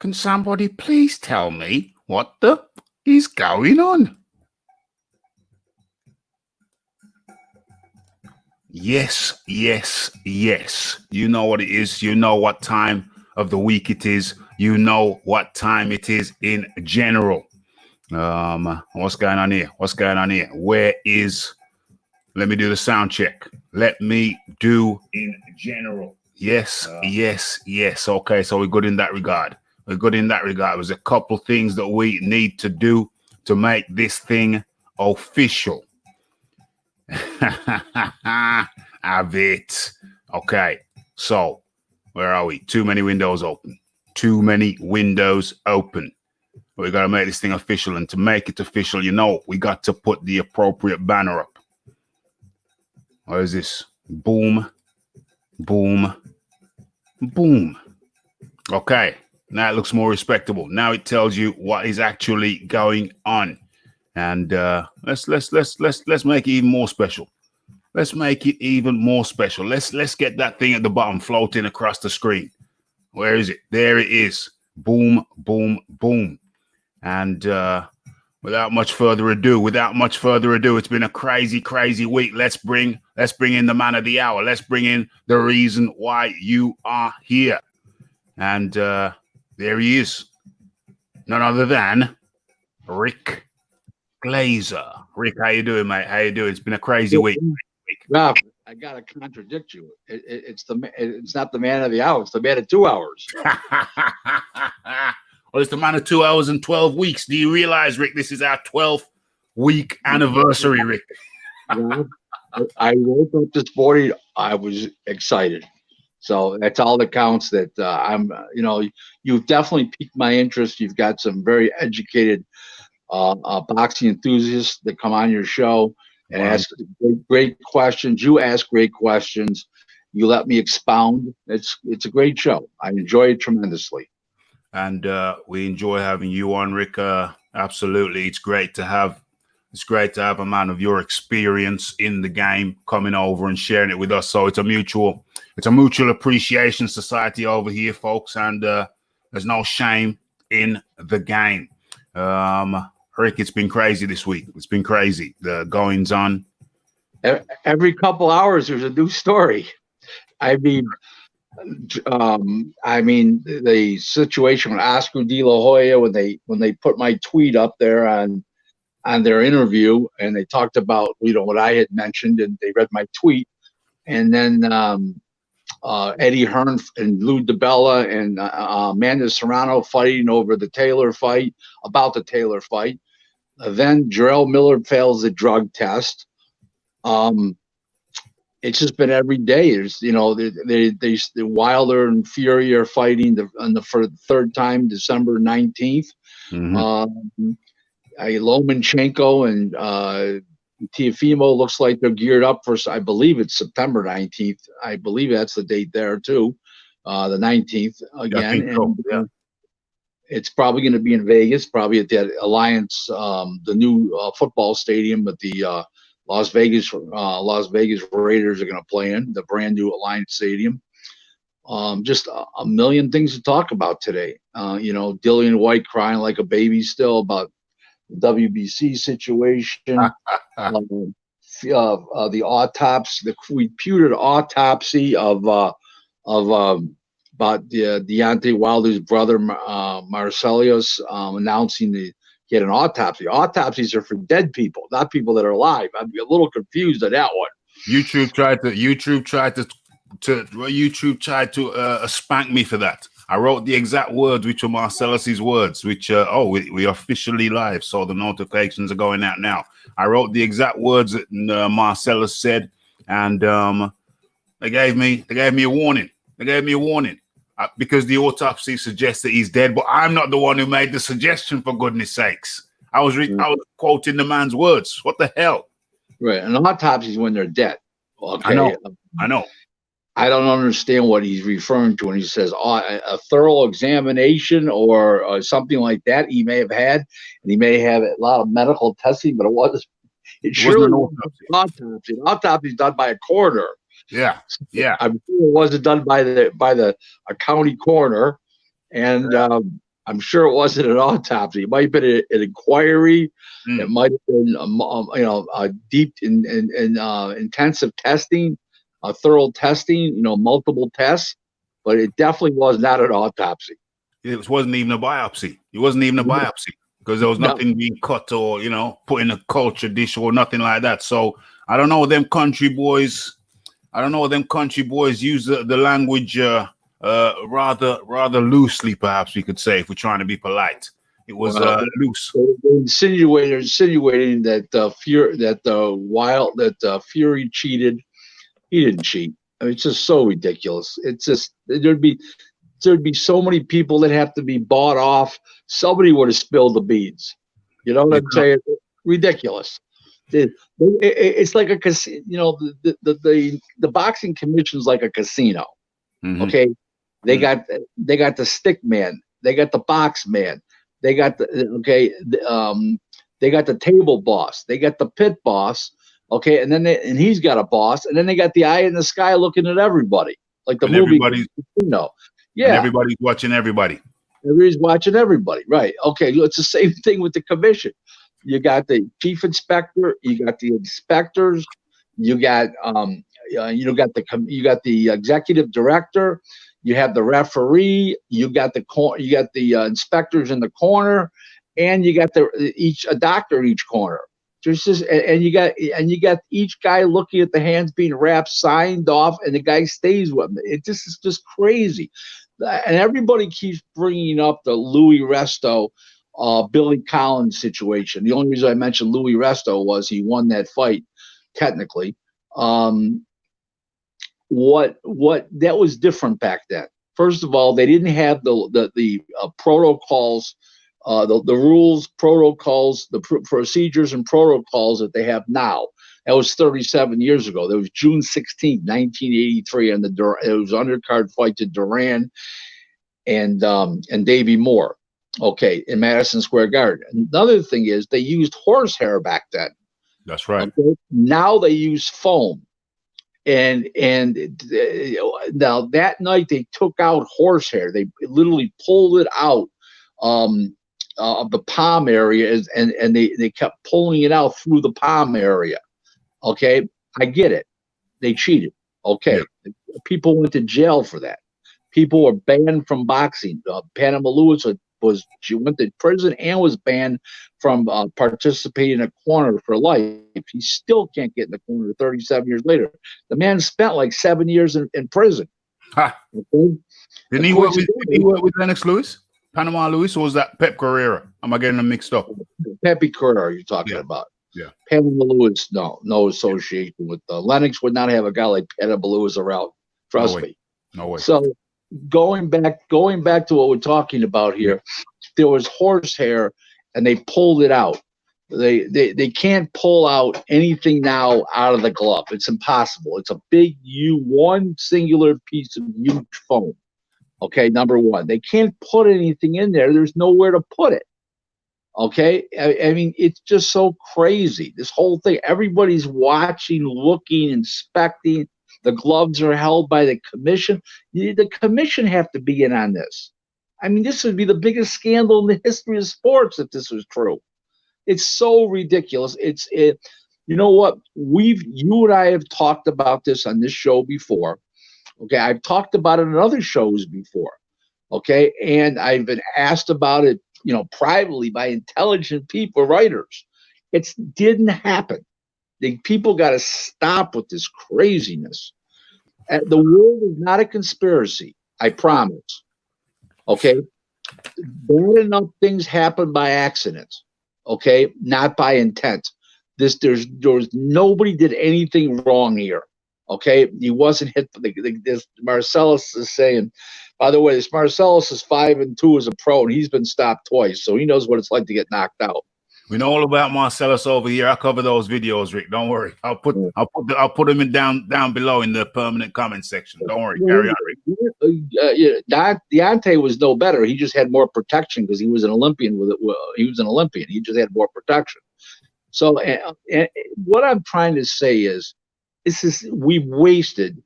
Can somebody please tell me what the is going on? Yes, yes, yes. You know what it is. You know what time of the week it is. You know what time it is in general. What's going on here? What's going on here? Where is... Let me do the sound check. Let me do in general. Yes, yes, yes. Okay, so we're good in that regard. We're good in that regard. There's a couple things that we need to do to make this thing official. Have it. Okay, so where are we? Too many windows open. Too many windows open. We got to make this thing official. And to make it official, you know, we got to put the appropriate banner up. What is this? Boom, boom, boom. Okay, now it looks more respectable. Now it tells you what is actually going on, and let's make it even more special. Let's make it even more special. Let's get that thing at the bottom floating across the screen. Where is it? There it is. Boom, boom, boom. And without much further ado, it's been a crazy week. Let's bring in the man of the hour. Let's bring in the reason why you are here. And there he is. None other than Rick Glaser. Rick, how you doing, mate? How you doing? It's been a crazy week. Ralph, I gotta contradict you. It's not the man of the hour. It's the man of 2 hours. Well, it's the man of 2 hours and 12 weeks. Do you realize, Rick, this is our 12th week anniversary, Rick? I woke up this morning. I was excited. So that's all that counts. That you've definitely piqued my interest. You've got some very educated boxing enthusiasts that come on your show and ask great questions. You ask great questions. You let me expound. It's a great show. I enjoy it tremendously. And we enjoy having you on, Rick. Absolutely, it's great to have a man of your experience in the game coming over and sharing it with us. So it's a mutual appreciation society over here, folks. And there's no shame in the game. Rick, it's been crazy this week. It's been crazy. The goings on. Every couple hours, there's a new story. I mean, the situation with Oscar De La Hoya when they put my tweet up there on their interview, and they talked about what I had mentioned, and they read my tweet, and then Eddie Hearn and Lou DiBella and Amanda Serrano fighting over the Taylor fight, about the Taylor fight. Then Jarrell Miller fails the drug test. It's just been every day. There's, the Wilder and Fury are fighting for the third time, December 19th. Mm-hmm. Lomachenko and Teofimo looks like they're geared up for, I believe it's September 19th. I believe that's the date there too, the 19th again. And it's probably going to be in Vegas, probably at the Alliance, the new football stadium at the Las Vegas Raiders are going to play in, the brand new Alliance Stadium. Just a million things to talk about today. Dillian White crying like a baby still about the WBC situation. The autopsy, the reputed autopsy of about Deontay Wilder's brother Marcellus announcing he had an autopsy. Autopsies are for dead people, not people that are alive. I'd be a little confused on that one. YouTube tried to spank me for that. I wrote the exact words, which were Marcellus's words, which we are officially live, so the notifications are going out now. I wrote the exact words that Marcellus said, and they gave me a warning. Because the autopsy suggests that he's dead, but I'm not the one who made the suggestion, for goodness sakes. I was quoting the man's words. What the hell? Right, and autopsies when they're dead. Okay. I know. I don't understand what he's referring to when he says a thorough examination or something like that he may have had, and he may have a lot of medical testing, but it surely wasn't an autopsy. An autopsy is done by a coroner. Yeah. I'm sure it wasn't done by a county coroner, and I'm sure it wasn't an autopsy. It might have been an inquiry. It might have been, deep in intensive testing, thorough testing, multiple tests, but it definitely was not an autopsy. It wasn't even a biopsy. It wasn't even a biopsy because there was nothing being cut or, put in a culture dish or nothing like that. So I don't know them country boys. I don't know them country boys use the language rather loosely, perhaps we could say, if we're trying to be polite. It was loose. Insinuating that Fury cheated. He didn't cheat. I mean, it's just so ridiculous. It's just there'd be so many people that have to be bought off. Somebody would have spilled the beans. You know what I'm saying? Ridiculous. It's like a casino. The boxing commission's like a casino. Okay, they got the stick man. They got the box man. They got they got the table boss. They got the pit boss. Okay, and then he's got a boss, and then they got the eye in the sky looking at everybody, like the movie. Yeah, and everybody's watching everybody. Everybody's watching everybody, right? Okay, it's the same thing with the commission. You got the chief inspector, you got the inspectors, you got the executive director, you have the referee, you got the inspectors in the corner, and you got a doctor in each corner. And you got each guy looking at the hands being wrapped, signed off, and the guy stays with them. It just is just crazy. And everybody keeps bringing up the Louis Resto, Billy Collins situation. The only reason I mentioned Louis Resto was he won that fight, technically. What that was different back then. First of all, they didn't have the protocols, the rules, protocols, the procedures and protocols that they have now. That was 37 years ago. That was June 16, 1983, and it was undercard fight to Duran and Davey Moore. Okay, in Madison Square Garden. Another thing is they used horsehair back then. That's right. Okay? Now they use foam. And now that night they took out horsehair. They literally pulled it out of the palm area, and they kept pulling it out through the palm area. Okay, I get it. They cheated. Okay, people went to jail for that. People were banned from boxing. Panama Lewis went to prison and was banned from participating in a corner for life. He still can't get in the corner 37 years later. The man spent like 7 years in prison. Ha. Okay? Didn't he work with Lennox Lewis? Panama Lewis, or was that Pep Carrera? Am I getting them mixed up? Pepe Carrera, you're talking about. Yeah. Panama Lewis, no association with Lennox. Would not have a guy like Panama Lewis around. Trust me. No way. So going back to what we're talking about here, there was horsehair, and they pulled it out. They can't pull out anything now out of the glove. It's impossible. It's a big one singular piece of huge foam. Okay, number one. They can't put anything in there. There's nowhere to put it. Okay, I mean, it's just so crazy. This whole thing, everybody's watching, looking, inspecting. The gloves are held by the commission. The commission have to be in on this. I mean, this would be the biggest scandal in the history of sports if this was true. It's so ridiculous. You know what? You and I have talked about this on this show before. Okay, I've talked about it in other shows before. Okay, and I've been asked about it, privately by intelligent people, writers. It didn't happen. People got to stop with this craziness. The world is not a conspiracy. I promise. Okay, bad enough things happen by accident. Okay, not by intent. There was nobody did anything wrong here. Okay, he wasn't hit. This Marcellus is saying, by the way, this Marcellus is 5-2 as a pro, and he's been stopped twice, so he knows what it's like to get knocked out. We know all about Marcellus over here. I'll cover those videos, Rick. Don't worry. I'll put them in down below in the permanent comment section. Don't worry. Carry on, Rick. Deontay was no better. He just had more protection because he was an Olympian. He was an Olympian. He just had more protection. So, and what I'm trying to say is, we've wasted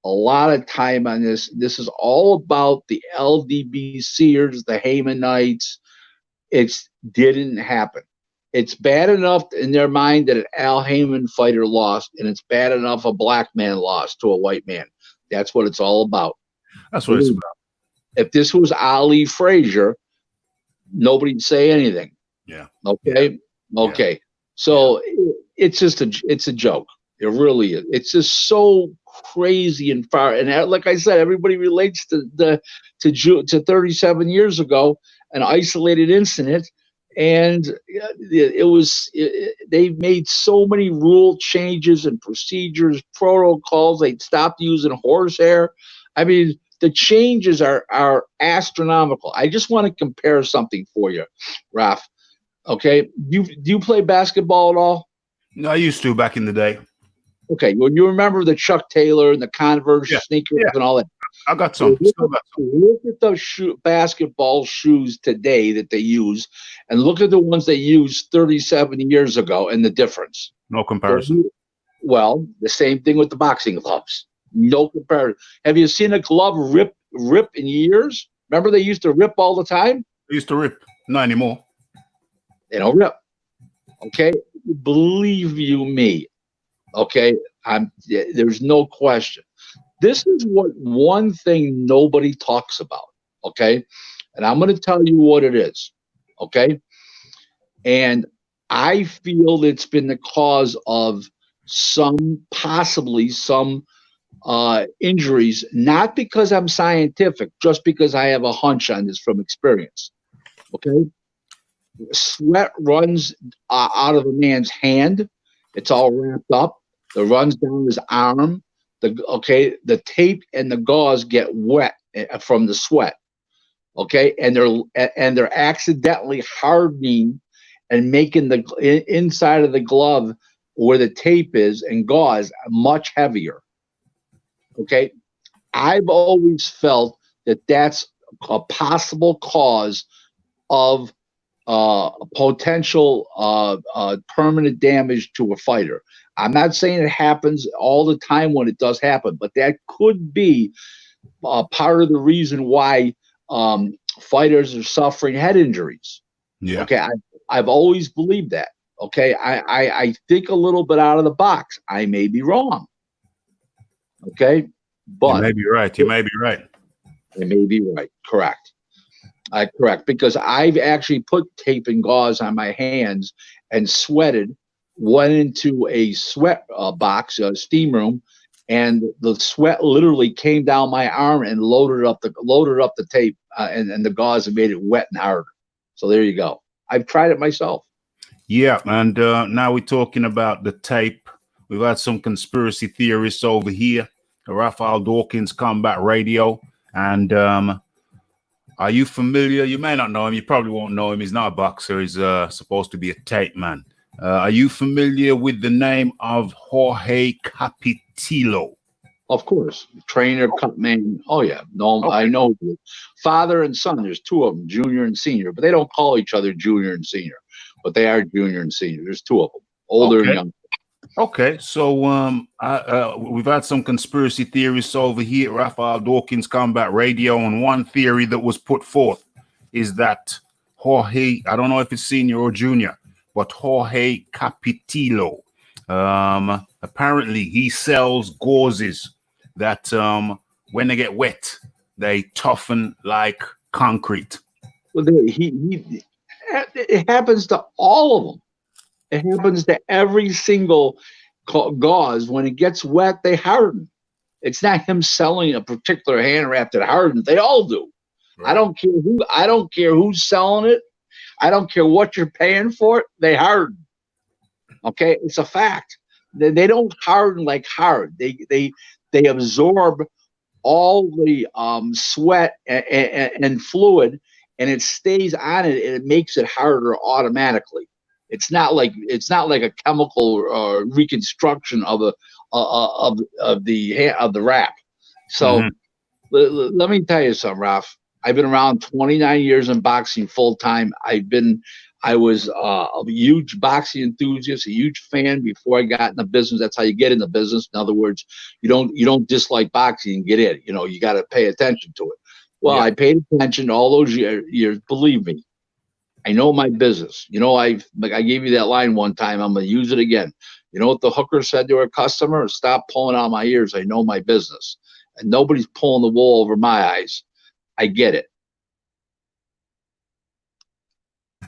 a lot of time on this. This is all about the LDBCers, the Haymanites. It didn't happen. It's bad enough in their mind that an Al Heyman fighter lost, and it's bad enough a black man lost to a white man. That's what it's all about. That's what it's about. If this was Ali Frazier, nobody'd say anything. Yeah. Okay. Yeah. Okay. So it's a joke. It really is. It's just so crazy and far. And like I said, everybody relates to 37 years ago, an isolated incident. And they made so many rule changes and procedures, protocols. They stopped using horsehair. I mean, the changes are astronomical. I just want to compare something for you, Raf. Okay, do you play basketball at all? No, I used to back in the day. Okay, well, you remember the Chuck Taylor and the Converse sneakers and all that. I got some. Look at the basketball shoes today that they use, and look at the ones they used 37 years ago, and the difference. No comparison. Well, the same thing with the boxing gloves. No comparison. Have you seen a glove rip in years? Remember they used to rip all the time? They used to rip. Not anymore. They don't rip. Okay? Believe you me. Okay? There's no question. This is one thing nobody talks about. Okay? And I'm going to tell you what it is. Okay? And I feel it's been the cause of possibly some injuries, not because I'm scientific, just because I have a hunch on this from experience. Okay? Sweat runs out of a man's hand. It's all wrapped up. It runs down his arm. The tape and the gauze get wet from the sweat. Okay, and they're accidentally hardening and making the inside of the glove where the tape is and gauze much heavier. Okay, I've always felt that that's a possible cause of potential permanent damage to a fighter. I'm not saying it happens all the time when it does happen, but that could be part of the reason why fighters are suffering head injuries. Yeah. Okay, I've always believed that. Okay, I think a little bit out of the box. I may be wrong. Okay, but you may be right. You may be right. I may be right. Correct. Correct, because I've actually put tape and gauze on my hands and sweated, went into a sweat box, a steam room, and the sweat literally came down my arm and loaded up the tape and the gauze and made it wet and hard. So there you go. I've tried it myself. Yeah, and now we're talking about the tape. We've had some conspiracy theorists over here, Raphael Dawkins Combat Radio, and are you familiar? You may not know him. You probably won't know him. He's not a boxer. He's supposed to be a tape man. Are you familiar with the name of Jorge Capitillo? Of course. Trainer, cut man. Oh, yeah. No, okay. I know. Father and son. There's two of them, junior and senior. But they don't call each other junior and senior. But they are junior and senior. There's two of them, older and younger. Okay, so we've had some conspiracy theorists over here, Raphael Dawkins Combat Radio, and one theory that was put forth is that Jorge, I don't know if it's senior or junior, but Jorge Capitillo, apparently he sells gauzes that when they get wet, they toughen like concrete. Well, it happens to all of them. It happens to every single gauze. When it gets wet, they harden. It's not him selling a particular hand wrap that hardens. They all do. Right. I don't care who's selling it. I don't care what you're paying for it. They harden. Okay, it's a fact. They don't harden like hard. They absorb all the sweat and fluid, and it stays on it, and it makes it harder automatically. It's not like a chemical reconstruction of the wrap. So let me tell you something, Ralph. I've been around 29 years in boxing full time. I've been I was a huge boxing enthusiast, a huge fan before I got in the business. That's how you get in the business. In other words, you don't dislike boxing and get in. You got to pay attention to it. Well, Yeah. I paid attention to all those years. Believe me, I know my business. I gave you that line one time. I'm gonna use it again. You know what the hooker said to her customer? Stop pulling out my ears. I know my business, and nobody's pulling the wool over my eyes. I get it.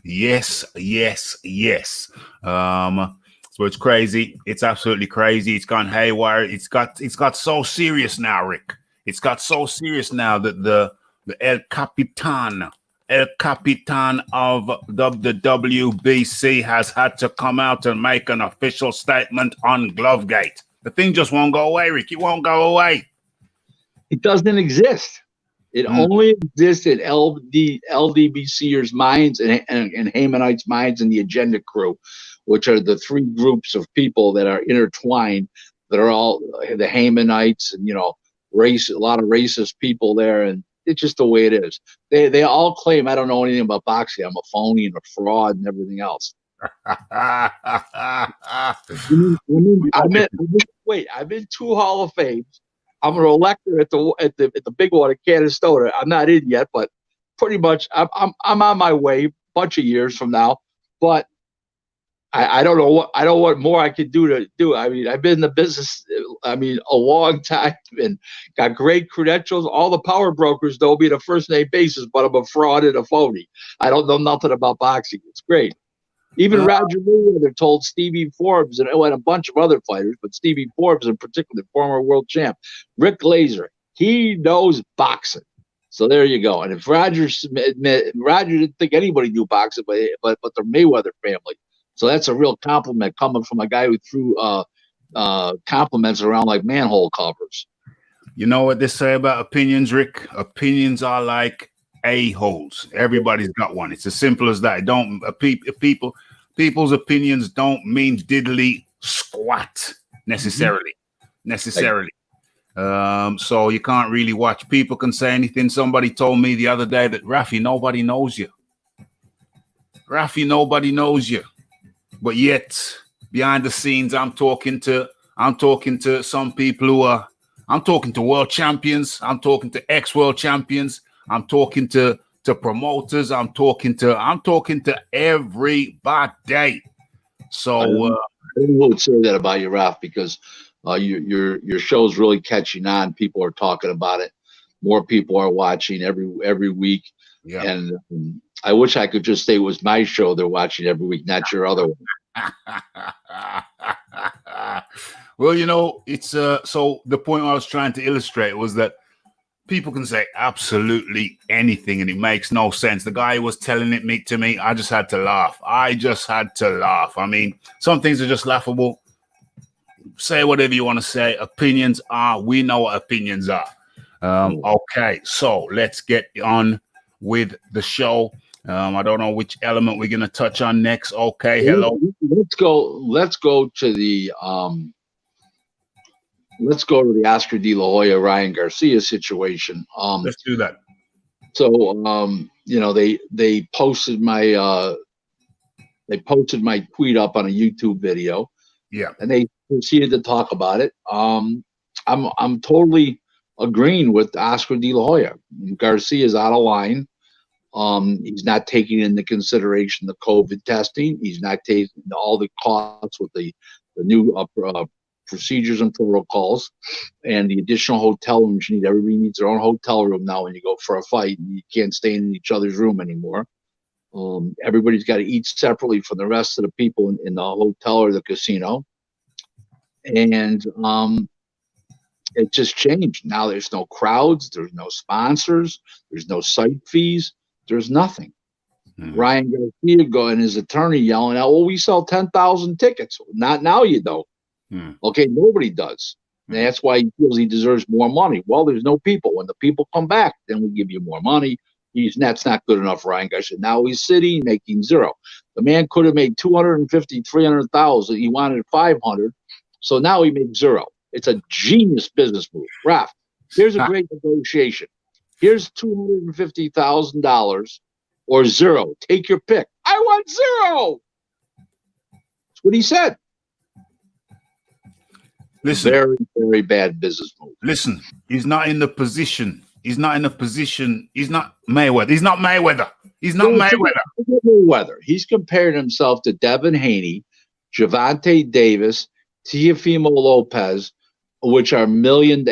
Yes, yes, yes. So it's crazy. It's absolutely crazy. It's gone haywire. It's got so serious now, Rick. It's got so serious now that the El Capitan of the WBC has had to come out and make an official statement on Glovegate. The thing just won't go away, Rick. It won't go away. It doesn't exist. It only exists in LDBCers' minds and Hamanites' minds and the Agenda crew, which are the three groups of people that are intertwined, that are all the Hamanites and, a lot of racist people there. And it's just the way it is. They all claim I don't know anything about boxing. I'm a phony and a fraud and everything else. I've been 2 Hall of Fames. I'm an elector at the big one at Canastota. I'm not in yet, but pretty much I'm on my way. Bunch of years from now, but I don't know what more I could do to do. I mean, I've been in the business. A long time and got great credentials. All the power brokers know me on a first name basis, but I'm a fraud and a phony. I don't know nothing about boxing. It's great. Even Roger Mayweather told Stevie Forbes and a bunch of other fighters, but Stevie Forbes in particular, former world champ, Rick Glaser, he knows boxing. So there you go. And if Roger didn't think anybody knew boxing, but the Mayweather family. So that's a real compliment coming from a guy who threw compliments around like manhole covers. You know what they say about opinions, Rick? Opinions are like a-holes. Everybody's got one. It's as simple as that. People's opinions don't mean diddly squat necessarily. So you can't really watch. People can say anything. Somebody told me the other day that Rafi, nobody knows you. But yet behind the scenes, I'm talking to some people who are. I'm talking to world champions. I'm talking to ex-world champions. I'm talking to promoters. I'm talking to everybody. So I would say that about you, Ralph, because your show's really catching on. People are talking about it. More people are watching every week. Yeah. And I wish I could just say it was my show they're watching every week, not your other one. Well, it's so the point I was trying to illustrate was that people can say absolutely anything and it makes no sense. The guy who was telling it to me, I just had to laugh. I mean, some things are just laughable. Say whatever you want to say. Opinions are, we know what opinions are. Okay, so let's get on with the show. I don't know which element we're going to touch on next. Okay, hello. Let's go to the Oscar De La Hoya Ryan Garcia situation. Let's do that. So they posted my tweet up on a YouTube video. Yeah. And they proceeded to talk about it. I'm totally agreeing with Oscar De La Hoya. Garcia is out of line. He's not taking into consideration the COVID testing. He's not taking all the costs with the new procedures and protocols and the additional hotel rooms. Everybody needs their own hotel room now when you go for a fight. You can't stay in each other's room anymore. Everybody's got to eat separately from the rest of the people in the hotel or the casino. And it just changed. Now there's no crowds, there's no sponsors, there's no site fees, there's nothing. Ryan Garcia and his attorney yelling out, "Well, we sell 10,000 tickets." Not now, you don't. Okay, nobody does. And that's why he feels he deserves more money. Well, there's no people. When the people come back, then we give you more money. That's not good enough, Ryan Garcia. Now he's sitting making zero. The man could have made 250, 300,000. He wanted 500. So now he makes zero. It's a genius business move. Raph, here's a great negotiation. Here's $250,000 or zero. Take your pick. I want zero. That's what he said. Listen, very, very bad business move. Listen, he's not in the position. He's not in the position. He's not Mayweather. He's not Mayweather. He's not Mayweather. Mayweather. He's comparing himself to Devin Haney, Javante Davis, Teofimo Lopez, which are young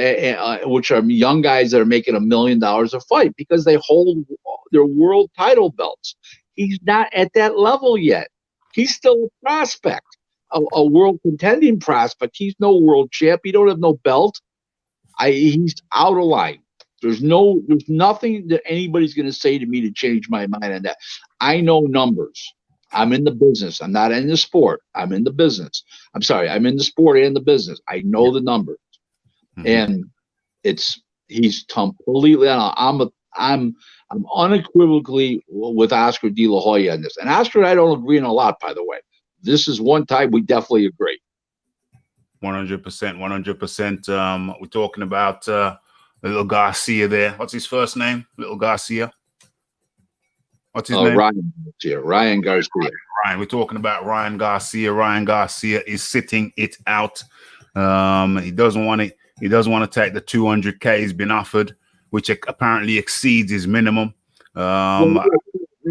guys that are making $1 million a fight because they hold their world title belts. He's not at that level yet. He's still a prospect, a world contending prospect. He's no world champ. He don't have no belt. He's out of line. There's nothing that anybody's going to say to me to change my mind on that. I know numbers. I'm in the business. I'm not in the sport. I'm in the business. I'm sorry. I'm in the sport and the business. I know the numbers, and he's completely. I'm unequivocally with Oscar De La Hoya on this. And Oscar and I don't agree on a lot, by the way. This is one time we definitely agree. 100%. 100%. We're talking about little Garcia there. What's his first name? Little Garcia. What's his name? Ryan Garcia. Ryan Garcia. Ryan. We're talking about Ryan Garcia. Ryan Garcia is sitting it out. He doesn't want to. He doesn't want to take the 200K he's been offered, which apparently exceeds his minimum.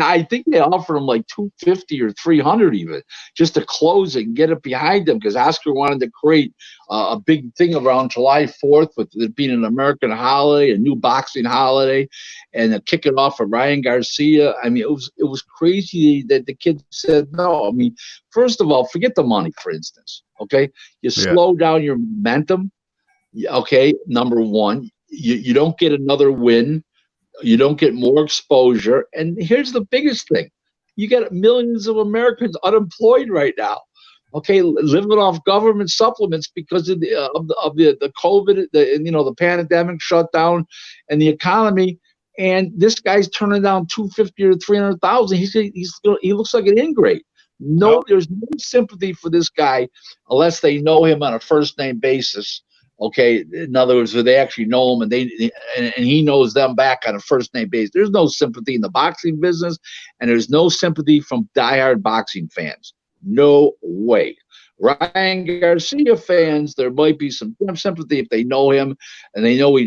I think they offered him like 250 or 300 even just to close it and get it behind him because Oscar wanted to create a big thing around July 4th with it being an American holiday, a new boxing holiday, and kick it off with Ryan Garcia. I mean, it was crazy that the kid said no. I mean, first of all, forget the money, for instance. Okay, you slow down your momentum. Okay, number one, you don't get another win. You don't get more exposure. And here's the biggest thing. You got millions of Americans unemployed right now, okay, living off government supplements because of the COVID, the pandemic shutdown and the economy. And this guy's turning down 250 or 300,000. He looks like an ingrate. There's no sympathy for this guy unless they know him on a first name basis. Okay, in other words, they actually know him, and he knows them back on a first name basis. There's no sympathy in the boxing business, and there's no sympathy from diehard boxing fans. No way. Ryan Garcia fans, there might be some sympathy if they know him, and they know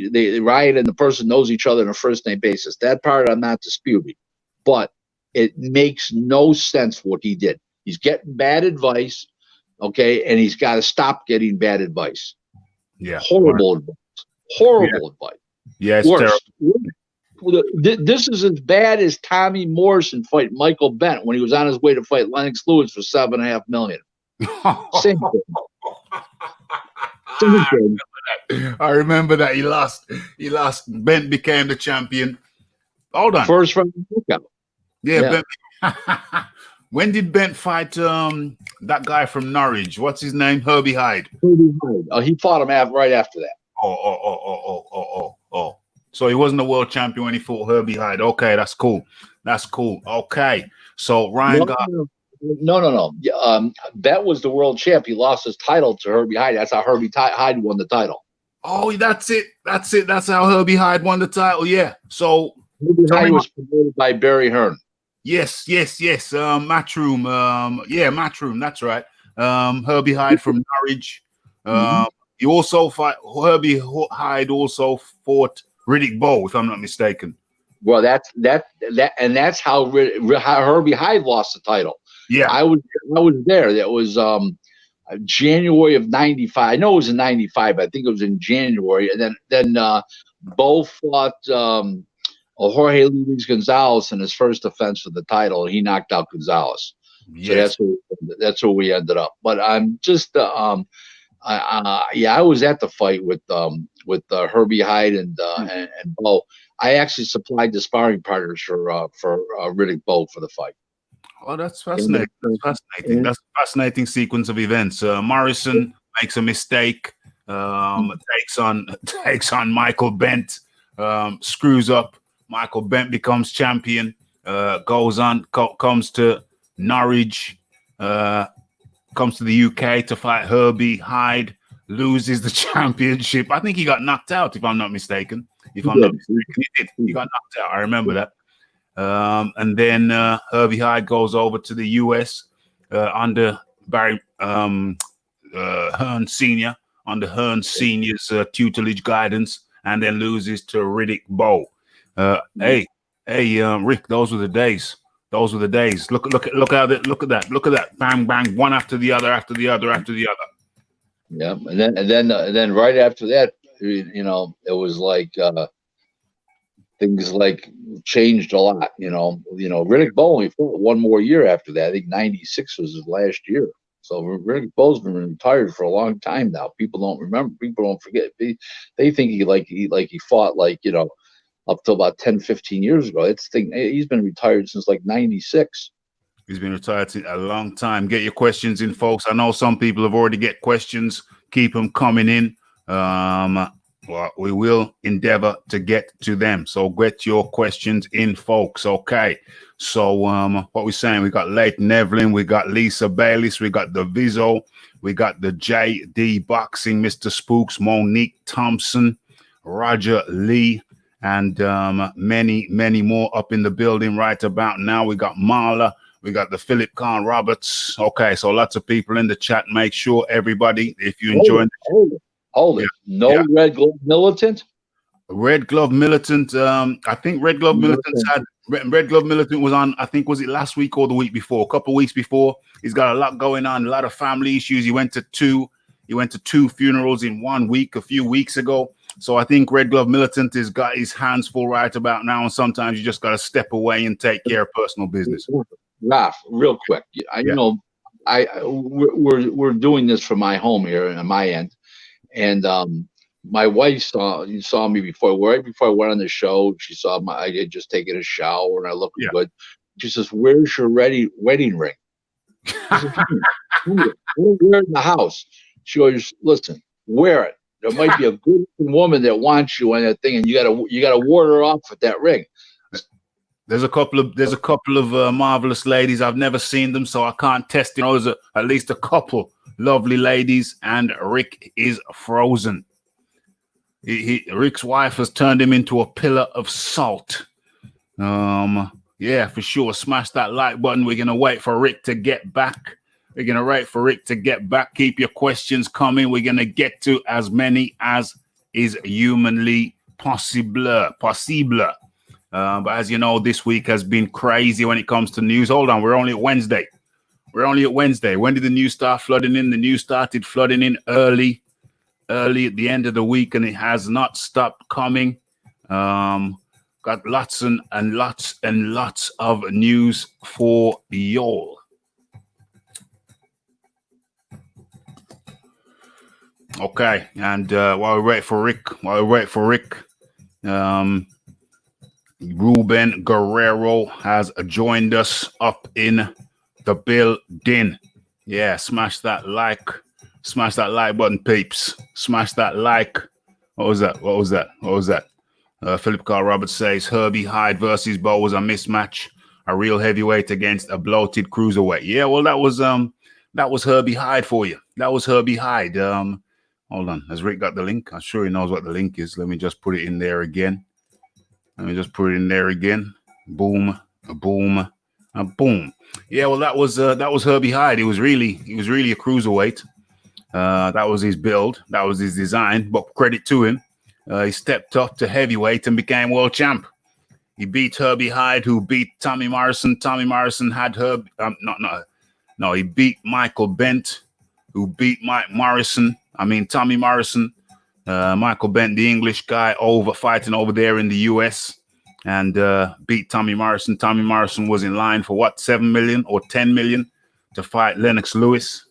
Ryan and the person knows each other on a first name basis. That part I'm not disputing, but it makes no sense what he did. He's getting bad advice, okay, and he's got to stop getting bad advice. Yeah, horrible advice. Horrible advice. Yeah, it's terrible. This is as bad as Tommy Morrison fight Michael Bent when he was on his way to fight Lennox Lewis for $7.5 million. Same thing. Same thing. I remember that he lost. Bent became the champion. Hold on. First round knockout. Yeah. Bent. When did Bent fight that guy from Norwich? What's his name? Herbie Hyde. He fought him right after that. Oh. So he wasn't a world champion when he fought Herbie Hyde. Okay, that's cool. Okay. So Ryan No. Bent was the world champ. He lost his title to Herbie Hyde. That's how Herbie Hyde won the title. Oh, that's it. That's how Herbie Hyde won the title. Yeah. So Herbie Hyde was promoted by Barry Hearn. Yes. Matchroom. Matchroom. That's right. Herbie Hyde from Norwich. He also Herbie Hyde also fought Riddick Bowe, if I'm not mistaken. Well, that's how Herbie Hyde lost the title. Yeah, I was there. That was January of '95. I know it was in '95. I think it was in January. And then Bowe fought Jorge Luis Gonzalez in his first defense for the title, and he knocked out Gonzalez. Yes. So that's where we ended up. But I'm just I was at the fight with Herbie Hyde and Bowe. I actually supplied the sparring partners for Riddick Bowe for the fight. Oh, that's fascinating. That's a fascinating sequence of events. Morrison makes a mistake, takes on Michael Bent, screws up. Michael Bent becomes champion, goes on, comes to Norwich, comes to the UK to fight Herbie Hyde, loses the championship. I think he got knocked out, if I'm not mistaken. He got knocked out. I remember that. And then Herbie Hyde goes over to the US under Barry Hearn Senior, under Hearn Senior's tutelage guidance, and then loses to Riddick Bowe. Hey, Rick, those were the days. Those were the days. Look at that. Bang, bang, one after the other, after the other, after the other. Yeah, and then right after that, you know, it was like things like changed a lot. Riddick Bowe only fought one more year after that. I think '96 was his last year. So Riddick Bowe's been retired for a long time now. People don't remember. People don't forget. They think he fought up to about 10, 15 years ago. He's been retired since like '96. He's been retired a long time. Get your questions in, folks. I know some people have already get questions. Keep them coming in. Well, we will endeavor to get to them. So get your questions in, folks. Okay. So what we're saying, we got Leighton Evelyn, we got Lisa Bayliss, we got the Vizzo, we got the JD Boxing, Mr. Spooks, Monique Thompson, Roger Lee, and many, many more up in the building right about now. We got Marla. We got the Philip Khan Roberts. Okay, so lots of people in the chat. Make sure everybody, if you enjoy, hold it. No Red Glove Militant. Red Glove Militant. I think Red Glove Militant was on. I think was it last week or the week before? A couple of weeks before. He's got a lot going on. A lot of family issues. He went to two funerals in 1 week a few weeks ago. So I think Red Glove Militant has got his hands full right about now. And sometimes you just got to step away and take care of personal business. Ralph, real quick, we're doing this from my home here on my end, and my wife saw me before, right before I went on the show. She saw I had just taken a shower and I looked good. She says, "Where's your wedding ring?" I said, "We're in the house." She goes, "Listen, wear it. There might be a good woman that wants you on that thing, and you gotta ward her off with that ring." There's a couple of marvelous ladies. I've never seen them, so I can't test it. There's at least a couple lovely ladies, and Rick is frozen. Rick's wife has turned him into a pillar of salt. Yeah, for sure. Smash that like button. We're gonna wait for Rick to get back. Keep your questions coming. We're gonna get to as many as is humanly possible. But as you know, this week has been crazy when it comes to news. Hold on, we're only at Wednesday. When did the news start flooding in? The news started flooding in early at the end of the week, and it has not stopped coming. Got lots and lots of news for y'all. Okay, and while we wait for Rick, Ruben Guerrero has joined us up in the building. Yeah, smash that like button, peeps. Smash that like. What was that? Philip Carl Roberts says Herbie Hyde versus Bowe was a mismatch, a real heavyweight against a bloated cruiserweight. Yeah, well, that was Herbie Hyde for you. That was Herbie Hyde. Hold on, has Rick got the link? I'm sure he knows what the link is. Let me just put it in there again. Boom, boom, and boom. Yeah, well, that was Herbie Hyde. He was really a cruiserweight. That was his build. That was his design. But credit to him, he stepped up to heavyweight and became world champ. He beat Herbie Hyde, who beat Tommy Morrison. Tommy Morrison had he beat Michael Bent, who beat Tommy Morrison. Michael Bent, the English guy, fighting over there in the US, and beat Tommy Morrison. Tommy Morrison was in line for what, 7 million or 10 million to fight Lennox Lewis.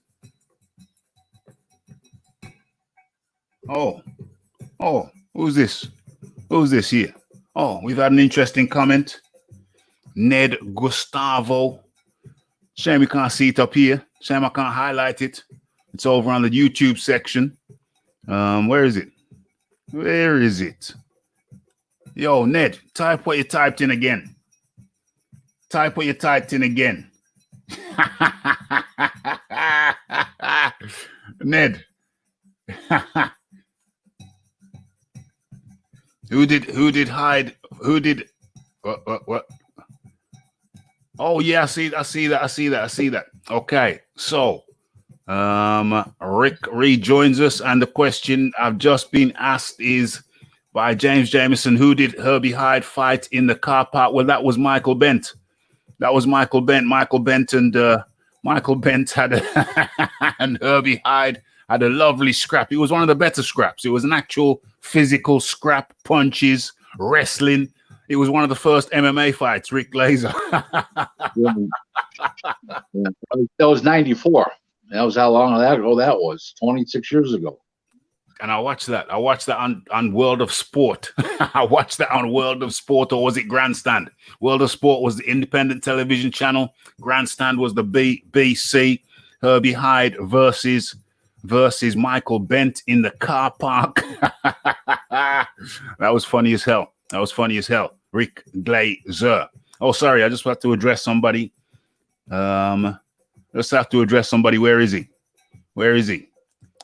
Oh, who's this? Who's this here? Oh, we've had an interesting comment. Ned Gustavo. Shame we can't see it up here. Shame I can't highlight it. It's over on the YouTube section. Where is it? Yo, Ned, type what you typed in again. Ned. Who did hide? What? Oh yeah, I see that. Okay, so Rick rejoins us, and the question I've just been asked is by James Jameson: who did Herbie Hyde fight in the car park? Well, that was Michael Bent. That was Michael Bent. Michael Bent had and Herbie Hyde had a lovely scrap. It was one of the better scraps. It was an actual physical scrap, punches, wrestling. It was one of the first MMA fights, Rick Glaser. Yeah. That was 94. That was how long ago that was. 26 years ago. And I watched that. On World of Sport. I watched that on World of Sport, or was it Grandstand? World of Sport was the independent television channel. Grandstand was the BBC. Herbie Hyde versus Michael Bent in the car park. That was funny as hell. Rick Glaser. Oh, sorry. I just have to address somebody. Where is he?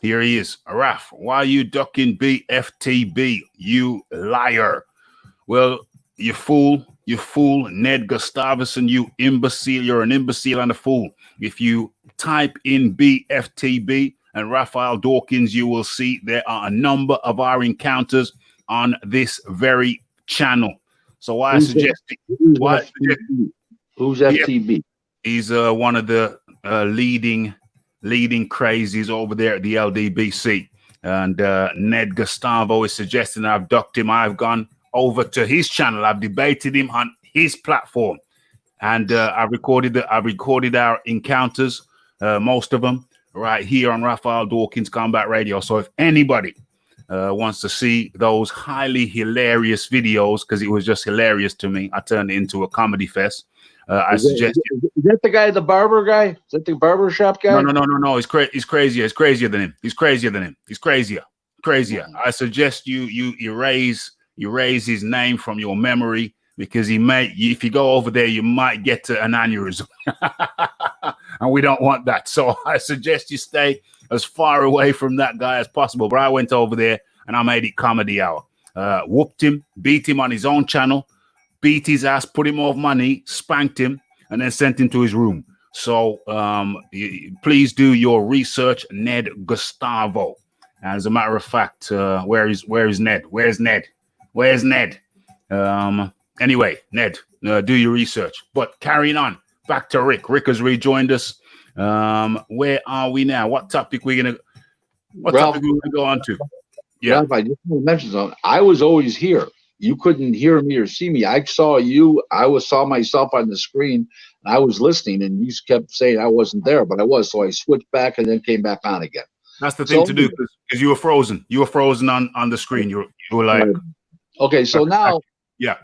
Here he is. Raf, why are you ducking BFTB, you liar? Well, you fool, Ned Gustavson, you imbecile. You're an imbecile and a fool. If you type in BFTB and Raphael Dawkins, you will see there are a number of our encounters on this very channel. So I suggest... Who's FTB? He's one of the leading crazies over there at the LDBC. And Ned Gustavo is suggesting I've ducked him. I've gone over to his channel. I've debated him on his platform. And I've recorded our encounters, most of them, right here on Raphael Dawkins Combat Radio. So if anybody wants to see those highly hilarious videos, because it was just hilarious to me, I turned it into a comedy fest. I suggest. Is that the guy, the barber guy? Is that the barber shop guy? No. He's crazier. He's crazier than him. He's crazier. I suggest you erase his name from your memory, because if you go over there, you might get to an aneurysm, and we don't want that. So I suggest you stay as far away from that guy as possible. But I went over there and I made it comedy hour. Whooped him, beat him on his own channel. Beat his ass, put him off my knee, spanked him, and then sent him to his room. So please do your research, Ned Gustavo. As a matter of fact, where is Ned? Where's Ned? Anyway, Ned, do your research. But carrying on, back to Rick. Rick has rejoined us. Where are we now? What topic we're gonna go on to? Yeah, Ralph, I just want to mention something. I was always here. You couldn't hear me or see me. I saw you. I saw myself on the screen, and I was listening, and you kept saying I wasn't there, but I was. So I switched back and then came back on again. That's the thing to do, because you were frozen. You were frozen on the screen. You were like, okay. So now, yeah,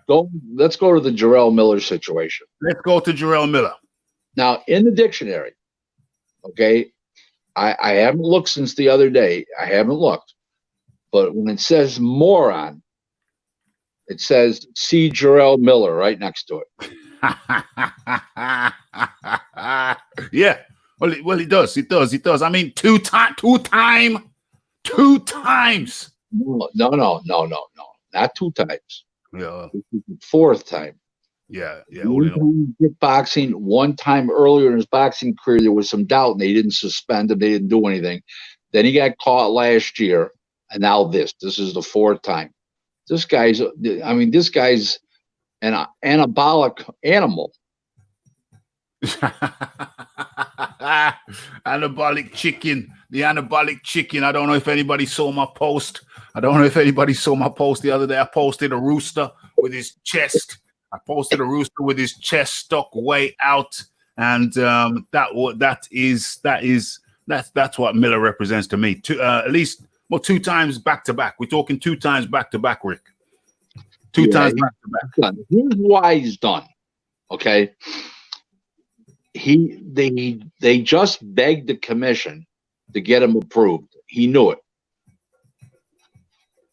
let's go to the Jarrell Miller situation. Let's go to Jarrell Miller. Now, in the dictionary, okay, I haven't looked since the other day. I haven't looked, but when it says moron, it says C. Jarrell Miller right next to it. Yeah. Well, it does. I mean, two times. No, not two times. Yeah. Fourth time. Yeah. Kickboxing. One time earlier in his boxing career, there was some doubt, and they didn't suspend him. They didn't do anything. Then he got caught last year, and now this is the fourth time. This guy's an anabolic animal. Anabolic chicken. The anabolic chicken. I don't know if anybody saw my post. The other day. I posted a rooster with his chest. Stuck way out, and that's what Miller represents to me. At least. Well, 2 times back to back. We're talking 2 times back to back, Rick. 2 times back to back. Here's why he's done. Okay. They just begged the commission to get him approved. He knew it.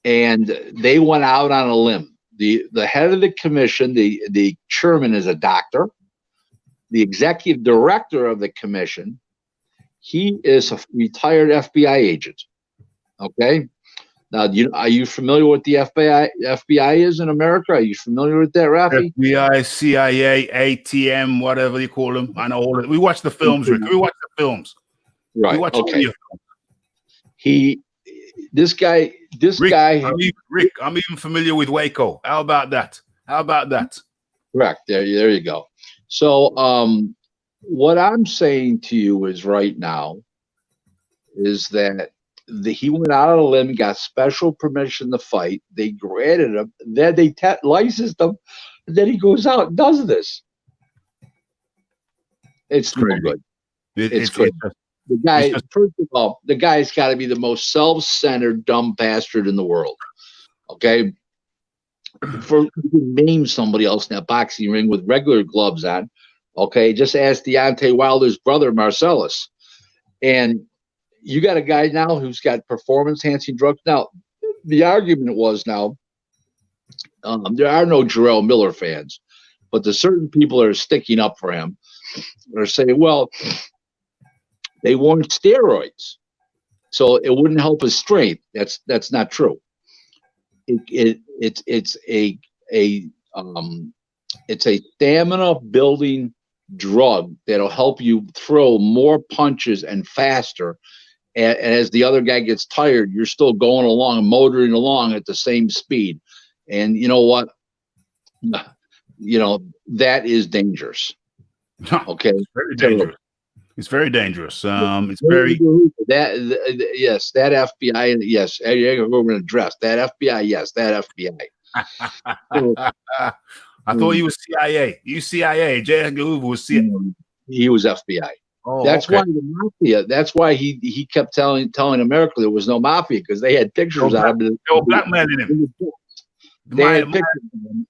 And they went out on a limb. The head of the commission, the chairman, is a doctor. The executive director of the commission, he is a retired FBI agent. Okay, Now, are you familiar with the FBI is in America? Are you familiar with that, Rafi? FBI, CIA, ATM, whatever you call them. I know all of it. We watch the films, Rick. We watch the films. Right. We watch all your films. This guy, Rick, I'm even familiar with Waco. How about that? Correct. There you go. So, what I'm saying to you is right now is that he went out on a limb, got special permission to fight. They granted him. Then they licensed him. And then he goes out and does this. It's no good. It's good. The guy, first of all, the guy's got to be the most self-centered, dumb bastard in the world. Okay? For you can name somebody else in that boxing ring with regular gloves on. Okay? Just ask Deontay Wilder's brother, Marcellus. And you got a guy now who's got performance-enhancing drugs. Now, the argument was now, there are no Jarrell Miller fans, but the certain people that are sticking up for him are saying, well, they weren't steroids, so it wouldn't help his strength. That's not true. It's a stamina building drug that'll help you throw more punches and faster. And as the other guy gets tired, you're still going along, motoring along at the same speed. And you know what? You know, that is dangerous. Okay, it's very dangerous. It's very dangerous. It's very yes, that FBI. Yes, we're going to address that FBI. Yes, that FBI. I thought you was CIA. You CIA. J. Edgar Hoover was CIA. He was FBI. Oh, that's okay. why the mafia. That's why he kept telling America there was no mafia, because they had pictures out of him. They were blackmailing him. They had pictures of him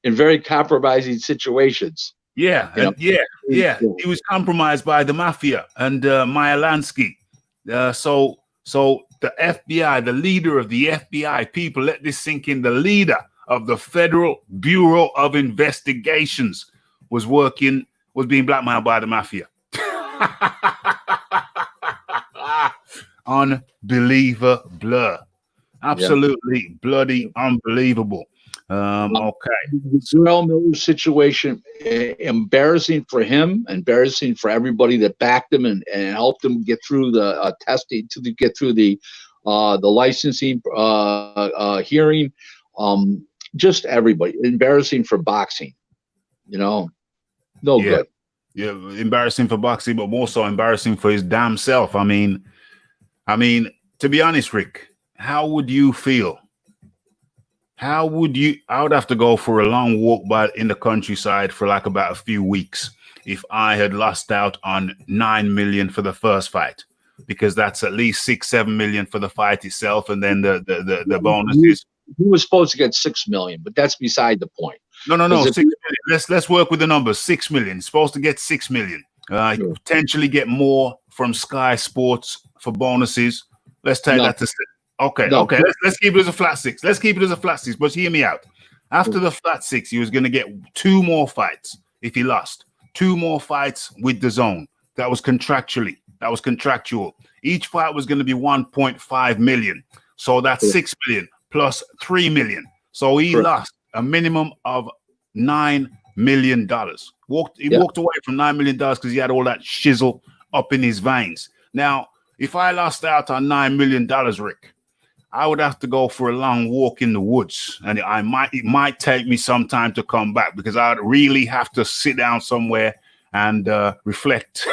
in very compromising situations. Yeah, He was compromised by the mafia and Meyer Lansky. So the FBI, the leader of the FBI, people, let this sink in. The leader of the Federal Bureau of Investigations was being blackmailed by the mafia. Unbelievable. Absolutely bloody unbelievable. Okay. The Jarrell Miller situation, embarrassing for him, embarrassing for everybody that backed him and helped him get through the testing, to get through the licensing hearing. Just everybody. Embarrassing for boxing. You know, good. Yeah, embarrassing for boxing, but more so embarrassing for his damn self. I mean, to be honest, Rick, how would you feel? I would have to go for a long walk in the countryside for like about a few weeks if I had lost out on 9 million for the first fight, because that's at least 6-7 million for the fight itself, and then the bonuses. He was supposed to get 6 million, but that's beside the point. No, 6 million. Let's work with the numbers. 6 million. He's supposed to get 6 million. Sure. Potentially get more from Sky Sports for bonuses. Let's take that to. Okay. Let's keep it as a flat 6. But hear me out. After the flat 6, he was going to get 2 more fights if he lost. 2 more fights with the zone. That was contractual. Each fight was going to be 1.5 million. So that's 6 million plus 3 million. So he lost a minimum of $9 million. He walked away from $9 million because he had all that shizzle up in his veins. Now, if I lost out on $9 million, Rick, I would have to go for a long walk in the woods, and it might take me some time to come back, because I'd really have to sit down somewhere and reflect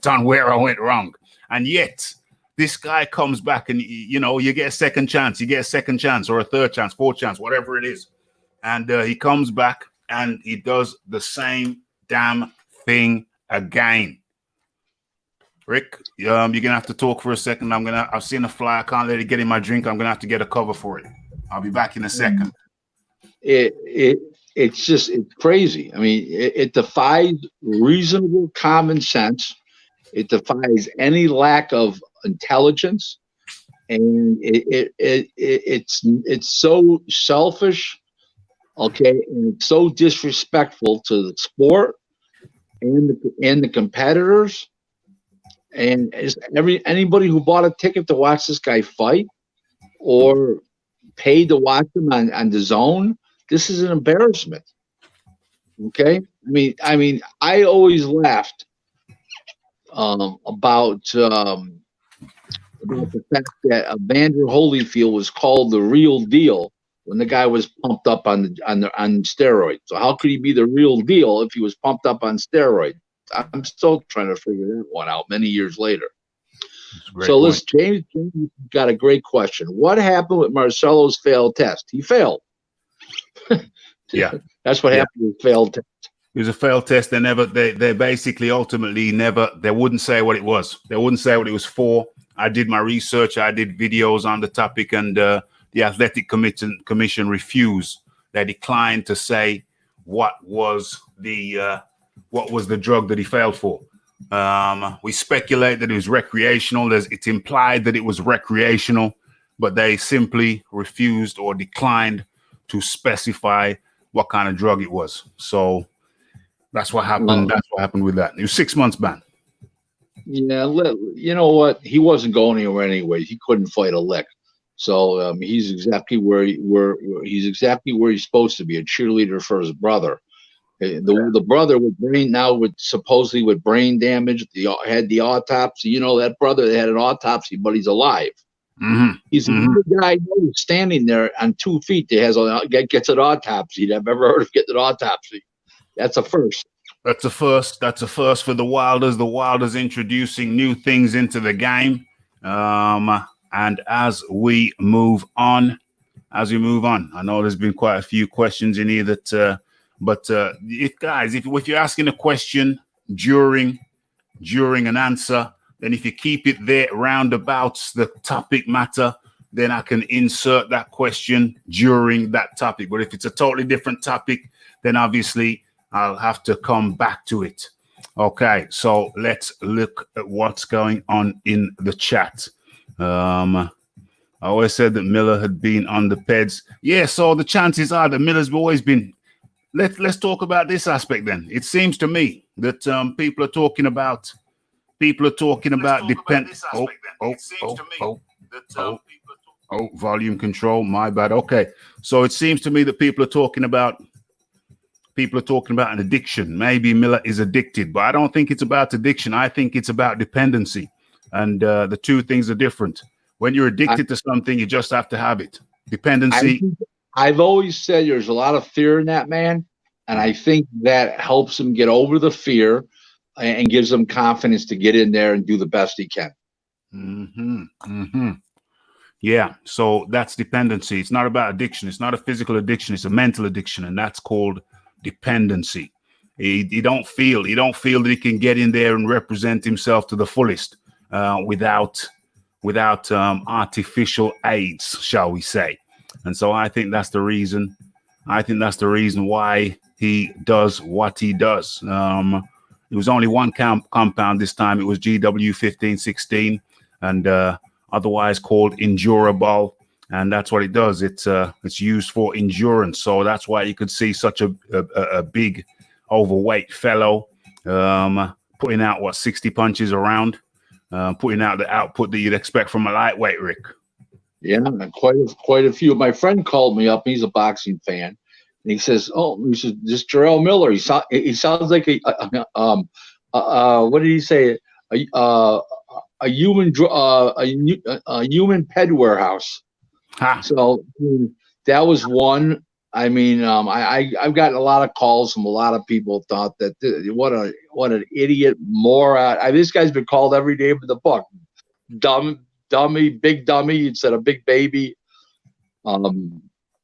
on where I went wrong. And yet, this guy comes back, and you get a second chance. You get a second chance or a third chance, fourth chance, whatever it is, and he comes back and he does the same damn thing again. Rick, you're gonna have to talk for a second. I've seen a fly. I can't let it get in my drink. I'm gonna have to get a cover for it. I'll be back in a second. It's crazy. I mean, it defies reasonable common sense. It defies any lack of intelligence, and it's so selfish. Okay, and it's so disrespectful to the sport and the competitors. And anybody who bought a ticket to watch this guy fight, or paid to watch them on the zone. This is an embarrassment. Okay, I always laughed about the fact that Evander Holyfield was called the real deal when the guy was pumped up on steroids. So how could he be the real deal if he was pumped up on steroids? I'm still trying to figure that one out many years later. So listen, James got a great question. What happened with Marcelo's failed test? He failed. Yeah, that's what happened with failed test. It was a failed test. They basically ultimately never. They wouldn't say what it was. They wouldn't say what it was for. I did my research. I did videos on the topic, and the Athletic Commission refused. They declined to say what was the drug that he failed for. We speculate that it was recreational. It's implied that it was recreational, but they simply refused or declined to specify what kind of drug it was. So that's what happened. That's what happened with that. It was 6 months ban. Yeah, you know what? He wasn't going anywhere anyway. He couldn't fight a lick. So he's exactly where he's supposed to be, a cheerleader for his brother. The brother supposedly with brain damage. Had the autopsy. You know, that brother had an autopsy, but he's alive. Mm-hmm. He's a guy who's standing there on 2 feet that gets an autopsy. I've never heard of getting an autopsy. That's a first. That's a first. That's a first for the Wilders. The Wilders introducing new things into the game. And as we move on, I know there's been quite a few questions in here that, if you're asking a question during an answer, then if you keep it there roundabouts the topic matter, then I can insert that question during that topic. But if it's a totally different topic, then obviously I'll have to come back to it. Okay, so let's look at what's going on in the chat. I always said that Miller had been on the Peds. Yeah, so the chances are that Miller's always been. Let's talk about this aspect then. It seems to me that people are talking about volume control. My bad. Okay, so it seems to me that people are talking about an addiction. Maybe Miller is addicted, but I don't think it's about addiction. I think it's about dependency, and the two things are different. When you're addicted to something, you just have to have it. Dependency. I've always said there's a lot of fear in that man, and I think that helps him get over the fear and gives him confidence to get in there and do the best he can. Mm-hmm. Mm-hmm. Yeah, so that's dependency. It's not about addiction. It's not a physical addiction. It's a mental addiction, and that's called dependency. He don't feel that he can get in there and represent himself to the fullest without artificial aids, shall we say. And so I think that's the reason. Why he does what he does. It was only one compound this time. It was GW1516, and otherwise called Endurable. And that's what it does. It's used for endurance. So that's why you could see such a big, overweight fellow putting out 60 punches around, putting out the output that you'd expect from a lightweight, Rick. Yeah, quite a few. My friend called me up. He's a boxing fan, and he says, "This Jarrell Miller. He sounds like what did he say? A human ped warehouse." Ha. So that was one. I mean, I've gotten a lot of calls from a lot of people thought that what an idiot moron. This guy's been called every day of the book. Dummy, big dummy instead of big baby.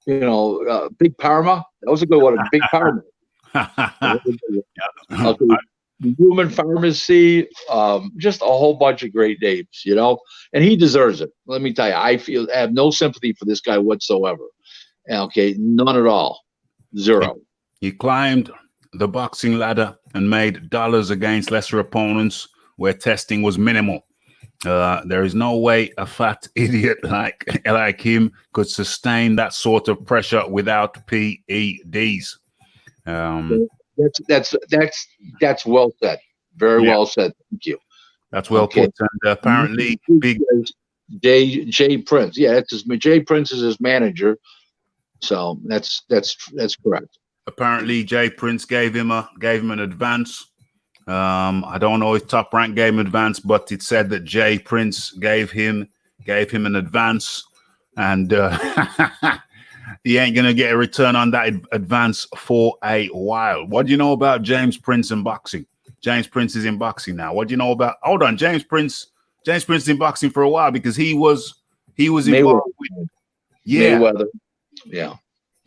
Big Parma. That was a good one. Big Parma. Human pharmacy. Just a whole bunch of great names, and he deserves it. Let me tell you, I have no sympathy for this guy whatsoever. Okay, none at all. Zero. He climbed the boxing ladder and made dollars against lesser opponents where testing was minimal. There is no way a fat idiot like him could sustain that sort of pressure without PEDs. That's well said. Very well said. Thank you. That's well put. And apparently, Jay Prince. Yeah, that's Jay Prince is his manager. So that's correct. Apparently, Jay Prince gave him an advance. I don't know if Top Rank gave him advance, but it said that Jay Prince gave him an advance, and he ain't gonna get a return on that advance for a while. What do you know about James Prince in boxing? James Prince is in boxing now. What do you know about? Hold on, James Prince is in boxing for a while because he was involved with Mayweather. Yeah,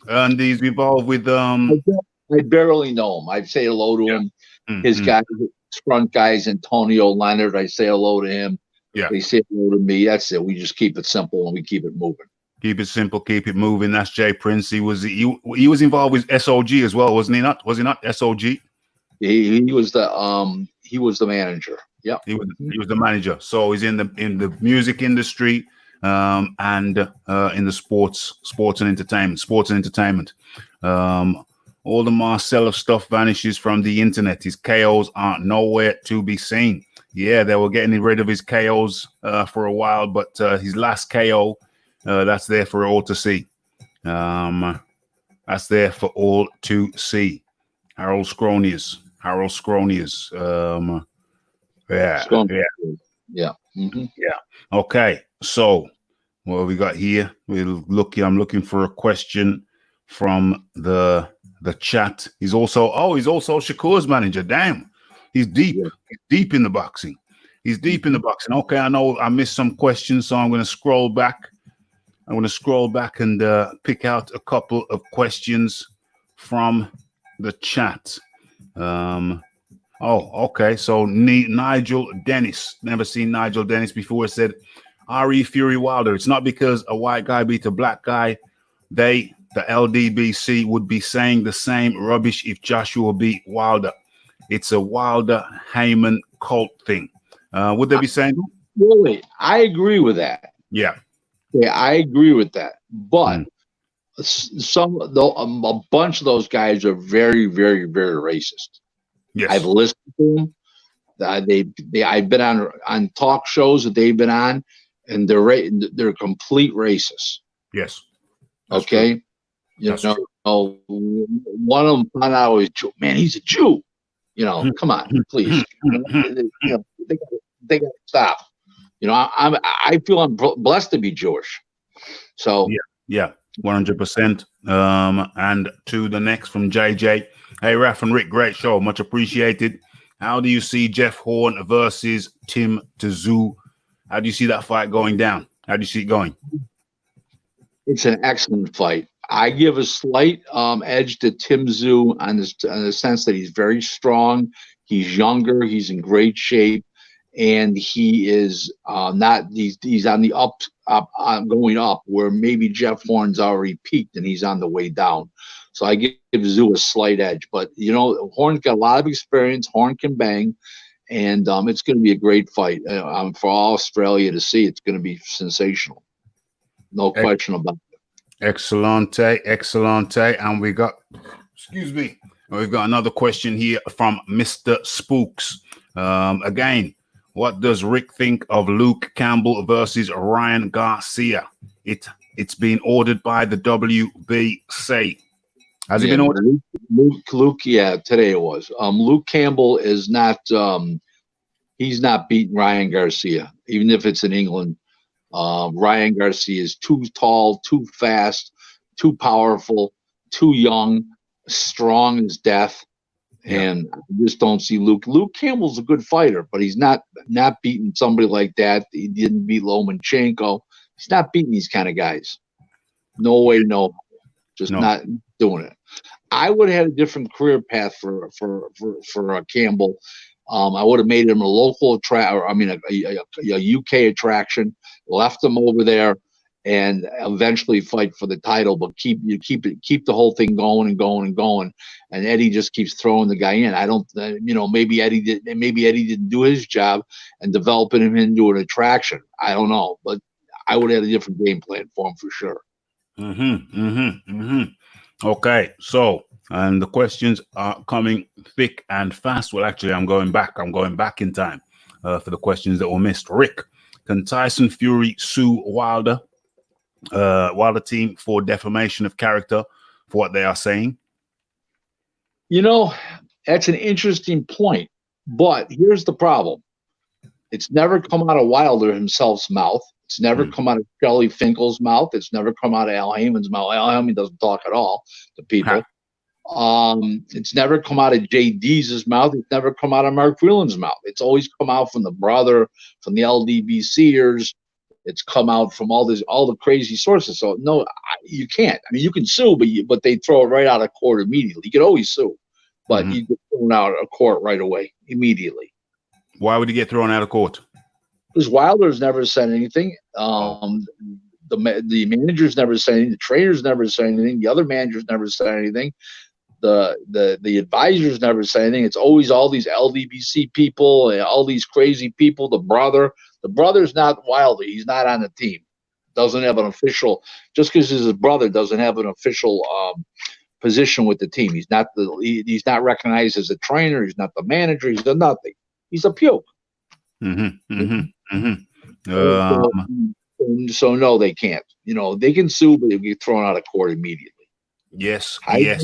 and he's involved with I barely know him. I say hello to him. His guys, his front guys, Antonio Leonard. I say hello to him. Yeah, they say hello to me. That's it. We just keep it simple and we keep it moving. Keep it simple, keep it moving. That's Jay Prince. He was involved with SOG as well, wasn't he? Not was he not SOG? He was the manager. Yeah, he was the manager. So he's in the music industry and in the sports and entertainment. All the Marcelo stuff vanishes from the internet. His KOs aren't nowhere to be seen. Yeah, they were getting rid of his KOs for a while, but his last KO, that's there for all to see. That's there for all to see. Harold Scronius. Yeah. Mm-hmm. Yeah. Okay. So what have we got here? I'm looking for a question from the chat. He's also Shakur's manager. Damn. He's deep. Yeah. He's deep in the boxing. Okay, I know I missed some questions, so I'm going to scroll back. And pick out a couple of questions from the chat. Okay. So Nigel Dennis. Never seen Nigel Dennis before. Said R.E. Fury Wilder. It's not because a white guy beat a black guy. The LDBC would be saying the same rubbish if Joshua beat Wilder. It's a Wilder Heyman cult thing. Would they be saying? Really, I agree with that. Yeah, I agree with that. But a bunch of those guys are very, very, very racist. Yes, I've listened to them. I've been on talk shows that they've been on, and they're complete racists. Yes. Okay. True. You know, one of them found out was Jew. Man, he's a Jew. You know, come on, please. They got to stop. You know, I feel I'm blessed to be Jewish. So yeah, 100%. And to the next from JJ. Hey, Raf and Rick, great show, much appreciated. How do you see Jeff Horn versus Tim Tszyu? How do you see that fight going down? How do you see it going? It's an excellent fight. I give a slight edge to Tim Tszyu on the sense that he's very strong. He's younger. He's in great shape, and he is not. He's on the going up, where maybe Jeff Horn's already peaked and he's on the way down. So I give Tszyu a slight edge. But you know, Horn's got a lot of experience. Horn can bang, and it's going to be a great fight for all Australia to see. It's going to be sensational. No question about it. Excellente. And we've got another question here from Mr. Spooks. Again, what does Rick think of Luke Campbell versus Ryan Garcia? It's been ordered by the WBC. Has it been ordered? Luke, yeah, today it was. Luke Campbell is not. He's not beating Ryan Garcia, even if it's in England. Ryan Garcia is too tall, too fast, too powerful, too young, strong as death, and I just don't see Luke. Luke Campbell's a good fighter, but he's not beating somebody like that. He didn't beat Lomachenko. He's not beating these kind of guys. No way, no. Just not doing it. I would have had a different career path for Campbell. I would have made him a local a UK attraction, left him over there, and eventually fight for the title. But keep the whole thing going and going and going. And Eddie just keeps throwing the guy in. I don't, maybe Eddie didn't do his job and developing him into an attraction. I don't know, but I would have had a different game plan for him for sure. Okay, so. And the questions are coming thick and fast. Well, actually, I'm going back in time for the questions that were missed. Rick, Can Tyson Fury sue Wilder team for defamation of character for what they are saying? You know, that's an interesting point. But here's the problem. It's never come out of Wilder himself's mouth. It's never come out of Shelley Finkel's mouth. It's never come out of Al Heyman's mouth. Al Heyman doesn't talk at all to people. It's never come out of Jay Deez's mouth. It's never come out of Mark Freeland's mouth. It's always come out from the brother, from the LDBCers. It's come out from all the crazy sources. So no, you can't. I mean, you can sue, but they throw it right out of court immediately. You can always sue, but you get thrown out of court right away, immediately. Why would he get thrown out of court? Because Wilder's never said anything. The managers never said anything. The trainers never said anything. The other managers never said anything. The advisors never say anything. It's always all these LDBC people and all these crazy people. The brother's not Wilder. He's not on the team. Doesn't have an official. Just because he's his brother doesn't have an official position with the team. He's not recognized as a trainer. He's not the manager. He's a nothing. He's a puke. So no, they can't. You know, they can sue, but they'll get thrown out of court immediately. Yes. It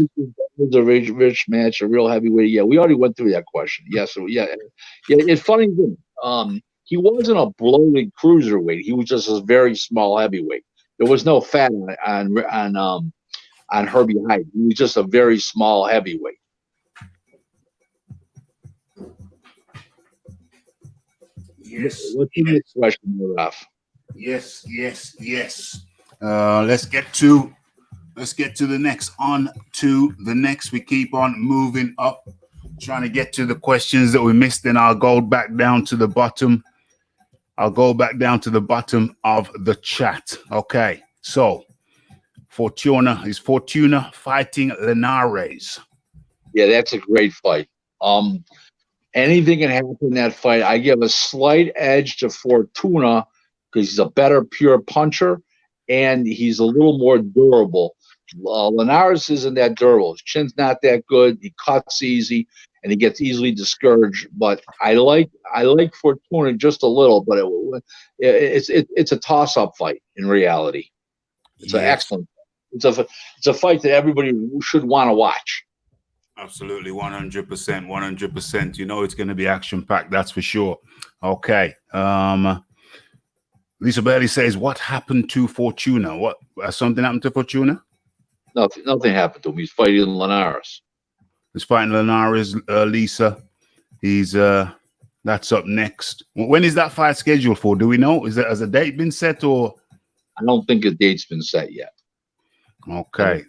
was a rich match, a real heavyweight. Yeah, we already went through that question. Yeah, so yeah. It's funny thing. He wasn't a bloated cruiserweight. He was just a very small heavyweight. There was no fat on Herbie Hyde. He was just a very small heavyweight. Yes. What's the next question, Ralph? Yes. Let's get to the next. On to the next. We keep on moving up, trying to get to the questions that we missed. Then I'll go back down to the bottom. of the chat. Okay, so Fortuna fighting Linares. Yeah, that's a great fight. Anything can happen in that fight. I give a slight edge to Fortuna because he's a better pure puncher and he's a little more durable. Linares isn't that durable. His chin's not that good. He cuts easy and he gets easily discouraged. But I like Fortuna just a little. But it's a toss-up fight in reality. It's an excellent. It's a fight that everybody should want to watch. Absolutely, 100%. You know it's going to be action-packed, that's for sure. Okay. Lisa Bailey says, what happened to Fortuna? What something happened to Fortuna? Nothing happened to him. He's fighting Linares. He's fighting Linares, Lisa. He's that's up next. When is that fight scheduled for? Do we know? Has a date been set or? I don't think a date's been set yet. Okay.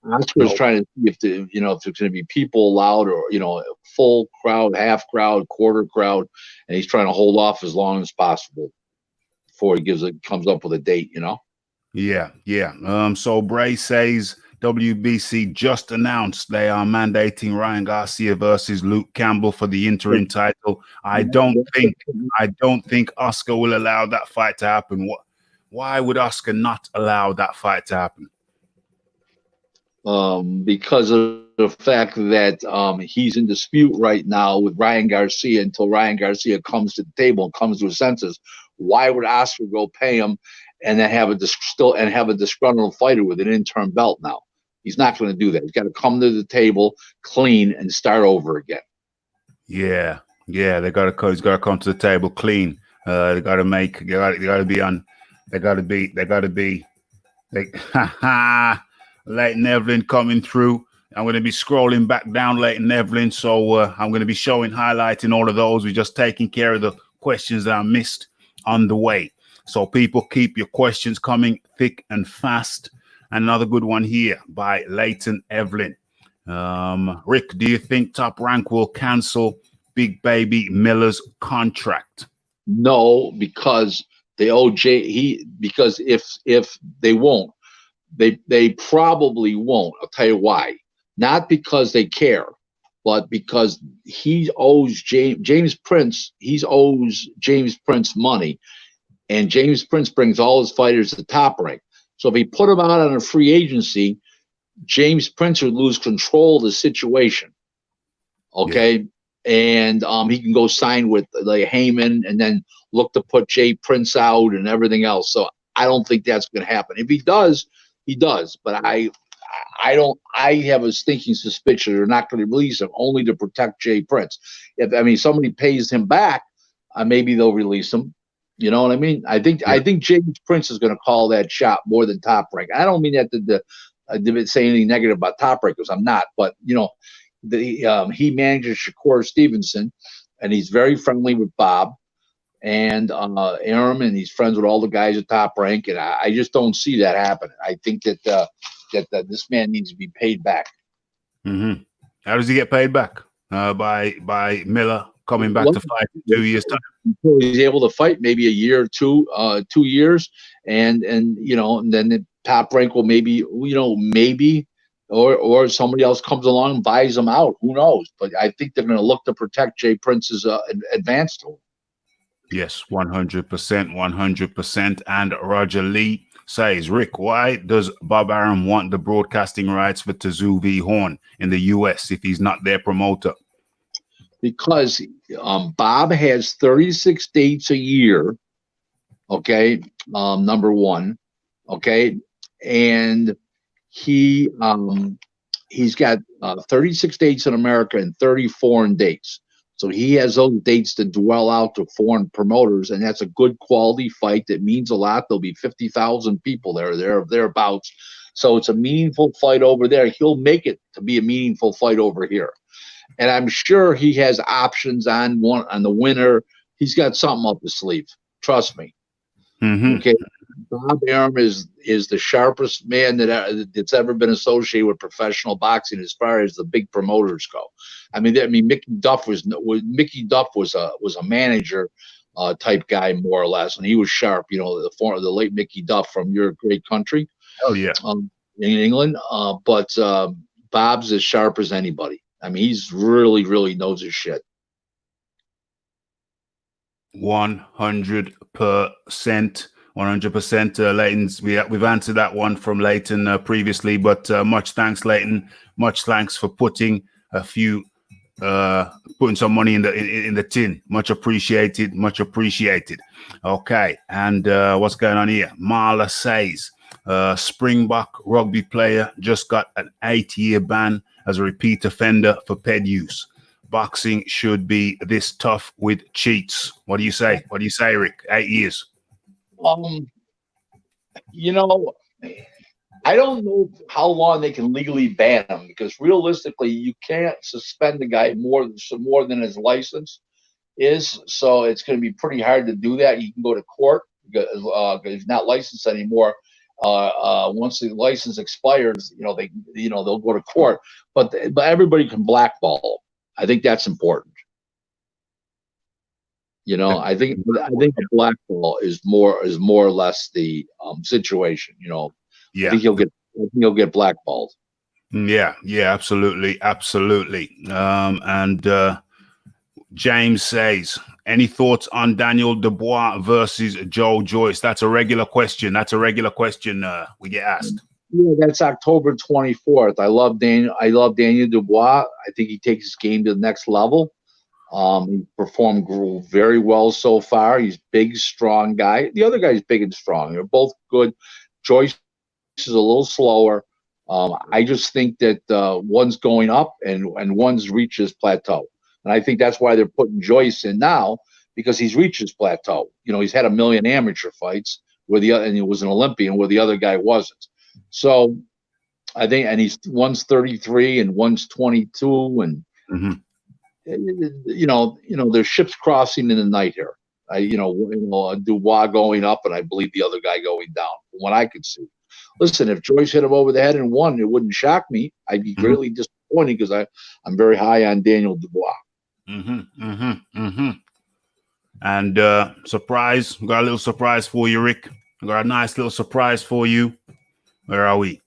Oscar's trying to see if there's going to be people allowed or, full crowd, half crowd, quarter crowd, and he's trying to hold off as long as possible before he comes up with a date, Yeah. So Bray says WBC just announced they are mandating Ryan Garcia versus Luke Campbell for the interim title. I don't think Oscar will allow that fight to happen. Why would Oscar not allow that fight to happen? Because of the fact that he's in dispute right now with Ryan Garcia until Ryan Garcia comes to the table and comes to his senses. Why would Oscar go pay him and then have a disgruntled fighter with an interim belt now? He's not going to do that. He's got to come to the table clean and start over again. Yeah. He's got to come to the table clean. They got to be Leighton Evelyn coming through. I'm going to be scrolling back down Leighton Evelyn, so I'm going to be highlighting all of those. We're just taking care of the questions that I missed on the way. So people, keep your questions coming thick and fast. Another good one here by Leighton Evelyn. Rick, do you think Top Rank will cancel Big Baby Miller's contract? No, because they owe because if they won't, they probably won't. I'll tell you why. Not because they care, but because he owes James Prince. He owes James Prince money, and James Prince brings all his fighters to Top Rank. So if he put him out on a free agency, James Prince would lose control of the situation. Okay, and he can go sign with like Heyman, and then look to put Jay Prince out and everything else. So I don't think that's going to happen. If he does, he does. But I don't. I have a stinking suspicion they're not going to release him only to protect Jay Prince. If somebody pays him back, maybe they'll release him. You know what I mean? I think Jay Prince is going to call that shot more than Top Rank. I don't mean that to say anything negative about Top Rank, because I'm not. But he manages Shakur Stevenson, and he's very friendly with Bob and Aram, and he's friends with all the guys at Top Rank, and I just don't see that happening. I think that this man needs to be paid back. Mm-hmm. How does he get paid back? By Miller coming back to fight in 2 years' time. Until he's able to fight, maybe a year or two, 2 years, and then the Top Rank will maybe or somebody else comes along and buys him out. Who knows? But I think they're going to look to protect Jay Prince's advance to him. Yes, 100%, 100%. And Roger Lee says, Rick, why does Bob Arum want the broadcasting rights for Tszyu v. Horn in the U.S. if he's not their promoter? Because Bob has 36 dates a year, okay, number one, okay, and he's got 36 dates in America and 30 foreign dates. So he has those dates to dwell out to foreign promoters, and that's a good quality fight that means a lot. There'll be 50,000 people thereabouts. So it's a meaningful fight over there. He'll make it to be a meaningful fight over here. And I'm sure he has options on the winner. He's got something up his sleeve. Trust me. Mm-hmm. Okay. Bob Arum is the sharpest man that's ever been associated with professional boxing as far as the big promoters go. I mean, Mickey Duff was a manager type guy, more or less, and he was sharp. The late Mickey Duff from Your Great Country. Oh yeah. In England, but Bob's as sharp as anybody. I mean, he's really, really knows his shit. 100%. 100%. Leighton's, we've answered that one from Leighton previously, but much thanks, Leighton. Much thanks for putting some money in the tin. Much appreciated. Much appreciated. Okay, and what's going on here? Marla says, Springbok rugby player just got an 8-year ban as a repeat offender for ped use. Boxing should be this tough with cheats. What do you say? What do you say, Rick? 8 years. I don't know how long they can legally ban him, because realistically, you can't suspend the guy more than his license is. So it's going to be pretty hard to do that. You can go to court because he's not licensed anymore. Once the license expires, they'll go to court. But everybody can blackball. I think that's important. I think a blackball is more or less the situation. Yeah. I think he'll get blackballed. Yeah, absolutely. And James says, any thoughts on Daniel Dubois versus Joe Joyce? That's a regular question. We get asked. Yeah, that's October 24th. I love Daniel Dubois. I think he takes his game to the next level. He performed very well so far. He's big, strong guy. The other guy's big and strong. They're both good. Joyce is a little slower. I just think that one's going up and one's reached his plateau. And I think that's why they're putting Joyce in now, because he's reached his plateau. He's had 1 million amateur fights and he was an Olympian where the other guy wasn't. So I think, and one's 33 and one's 22, and there's ships crossing in the night here. Dubois going up, and I believe the other guy going down, from what I could see. Listen, if Joyce hit him over the head and won, it wouldn't shock me. I'd be greatly disappointed, because I'm very high on Daniel Dubois. And surprise, we got a little surprise for you, Rick. We got a nice little surprise for you. Where are we?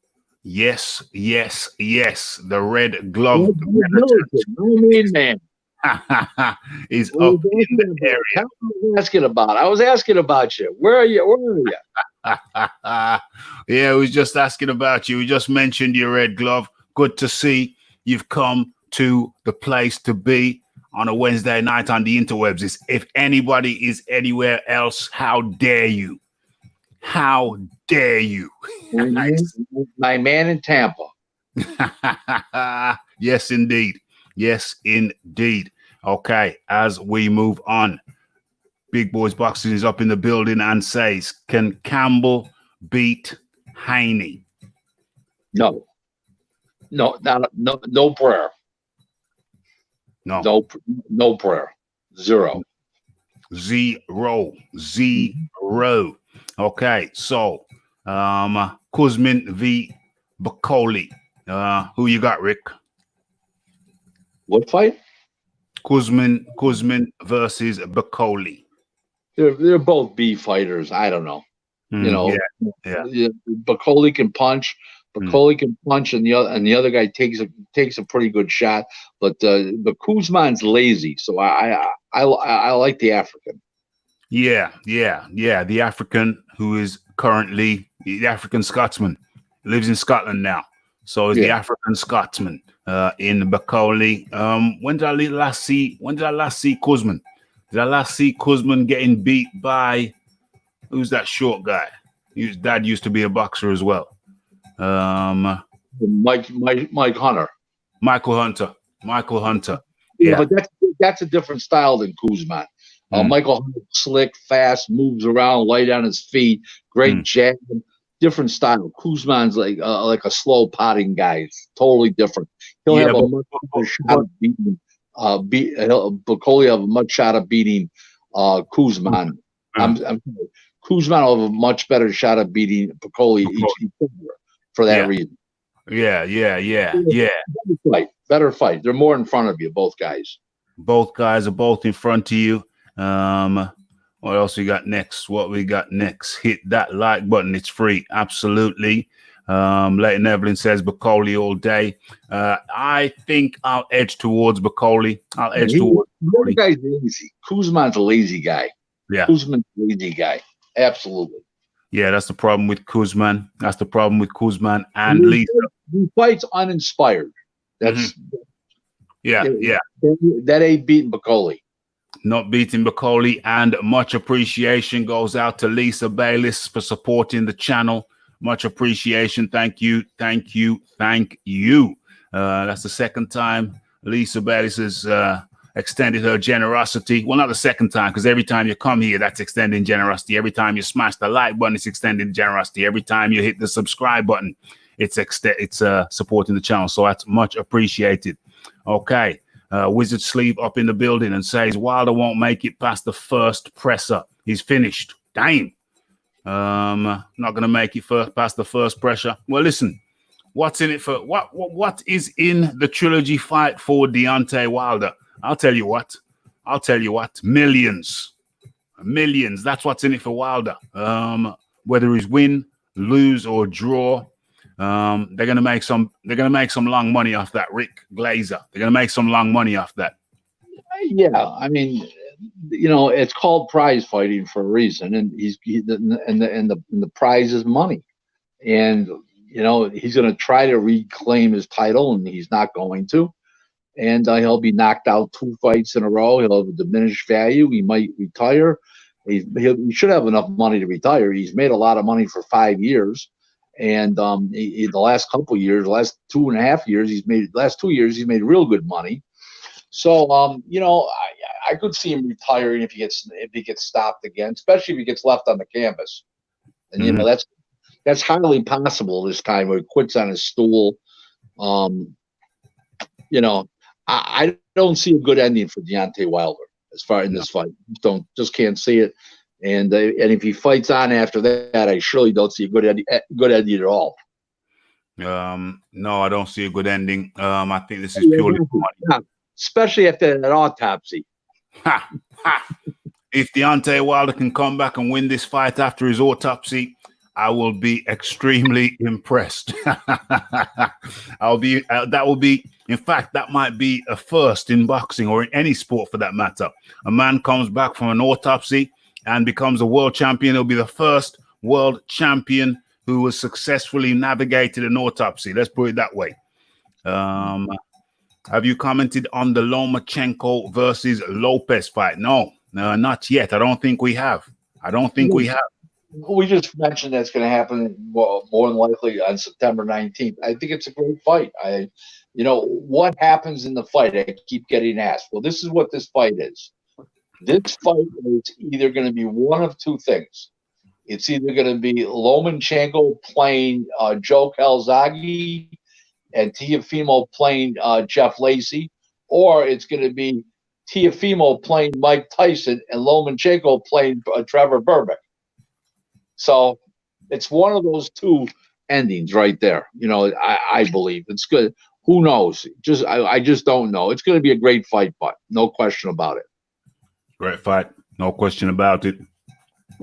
Yes. The red glove. Man. He's up in the area. I was asking about you. Where are you? Yeah, we was just asking about you. We just mentioned your red glove. Good to see you've come to the place to be. on a Wednesday night on the interwebs is if anybody is anywhere else, how dare you? How dare you? My man in Tampa. Yes, indeed. Yes, indeed. Okay, as we move on, Big Boys Boxing is up in the building and says, can Campbell beat Haney? No. No prayer. No. No prayer. Zero. Okay, so Kuzmin v. Bacoli. Who you got, Rick? What fight? Kuzmin versus Bacoli. They're both B fighters. I don't know. Yeah. Bacoli can punch. Bacoli can punch, and the other guy takes a pretty good shot. But Kuzman's lazy, so I like the African. Yeah. The African who is currently the African Scotsman, lives in Scotland now. So is the African Scotsman in Bacoli. When did I last see Kuzman? Did I last see Kuzman getting beat by who's that short guy? His dad used to be a boxer as well. Mike Hunter. Michael Hunter. Yeah, but that's a different style than Kuzman. Michael Hunter, slick, fast, moves around, light on his feet, great jab, different style. Kuzman's like a slow potting guy. It's totally different. He'll have a much better shot of beating. Bacoli have a much shot of beating Kuzman. I'm sorry. Kuzman will have a much better shot of beating Bacoli for that reason. Yeah. Better fight. They're more in front of you, both guys. Both guys are both in front of you. What else we got next? Hit that like button. It's free. Absolutely. Leighton Evelyn says Bacoli all day. I think I'll edge towards Bacoli. The other guy's lazy. Kuzman's a lazy guy. Yeah. Kuzman's a lazy guy. Absolutely. Yeah, that's the problem with Kuzman. And Lisa. He fights uninspired. That's that ain't beating Bacoli. Not beating Bacoli, and much appreciation goes out to Lisa Bayliss for supporting the channel. Much appreciation. Thank you. That's the second time Lisa Bayliss has extended her generosity. Well, not the second time, because every time you come here, that's extending generosity. Every time you smash the like button, it's extending generosity. Every time you hit the subscribe button, it's supporting the channel. So that's much appreciated. Okay. Wizard Sleeve up in the building and says Wilder won't make it past the first presser. He's finished. Damn. Not gonna make it past the first pressure. Well, listen, what's in it for what is in the trilogy fight for Deontay Wilder? I'll tell you what. Millions. That's what's in it for Wilder. Whether he's win, lose, or draw. They're gonna make some long money off that, Rick Glaser. They're gonna make some long money off that. Yeah, I mean, it's called prize fighting for a reason, and the prize is money, and he's gonna try to reclaim his title, and he's not going to, and he'll be knocked out 2 fights in a row. He'll have a diminished value. He might retire. He should have enough money to retire. He's made a lot of money for 5 years. And the last couple of years, last 2.5 years, he's made real good money. So I could see him retiring if he gets stopped again, especially if he gets left on the canvas. And that's highly possible this time, where he quits on his stool. I don't see a good ending for Deontay Wilder as far in this fight. Just can't see it. And if he fights on after that, I surely don't see a good ending at all. No, I don't see a good ending. I think this is purely for money. Especially after that autopsy. If Deontay Wilder can come back and win this fight after his autopsy, I will be extremely impressed. That might be a first in boxing or in any sport for that matter. A man comes back from an autopsy and becomes a world champion. He'll be the first world champion who has successfully navigated an autopsy. Let's put it that way. have you commented on the Lomachenko versus Lopez fight? No, not yet. I don't think we have. I don't think we have. We just mentioned that's going to happen more than likely on September 19th. I think it's a great fight. What happens in the fight? I keep getting asked. Well, this is what this fight is. This fight is either going to be one of two things. It's either going to be Lomachenko playing Joe Calzaghe and Teofimo playing Jeff Lacey, or it's going to be Teofimo playing Mike Tyson and Lomachenko playing Trevor Berbick. So it's one of those two endings right there. I believe it's good. Who knows? I just don't know. It's going to be a great fight, but no question about it. Great fight, no question about it.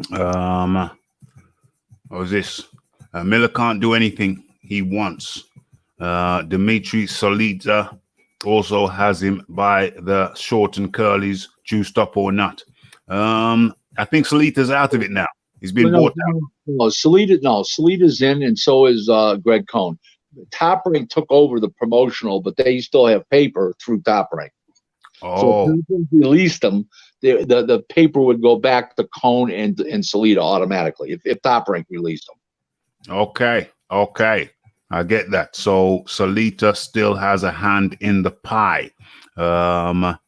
What was this? Miller can't do anything he wants. Dimitri Solita also has him by the short and curlies, juiced up or not. I think Solita's out of it now. He's been bought out. Solita's in, and so is Greg Cohn. Top Rank took over the promotional, but they still have paper through Top Rank. Oh. So if they released them, the paper would go back to Cohn and Solita automatically if Top Rank released them. Okay. I get that. So Solita still has a hand in the pie. What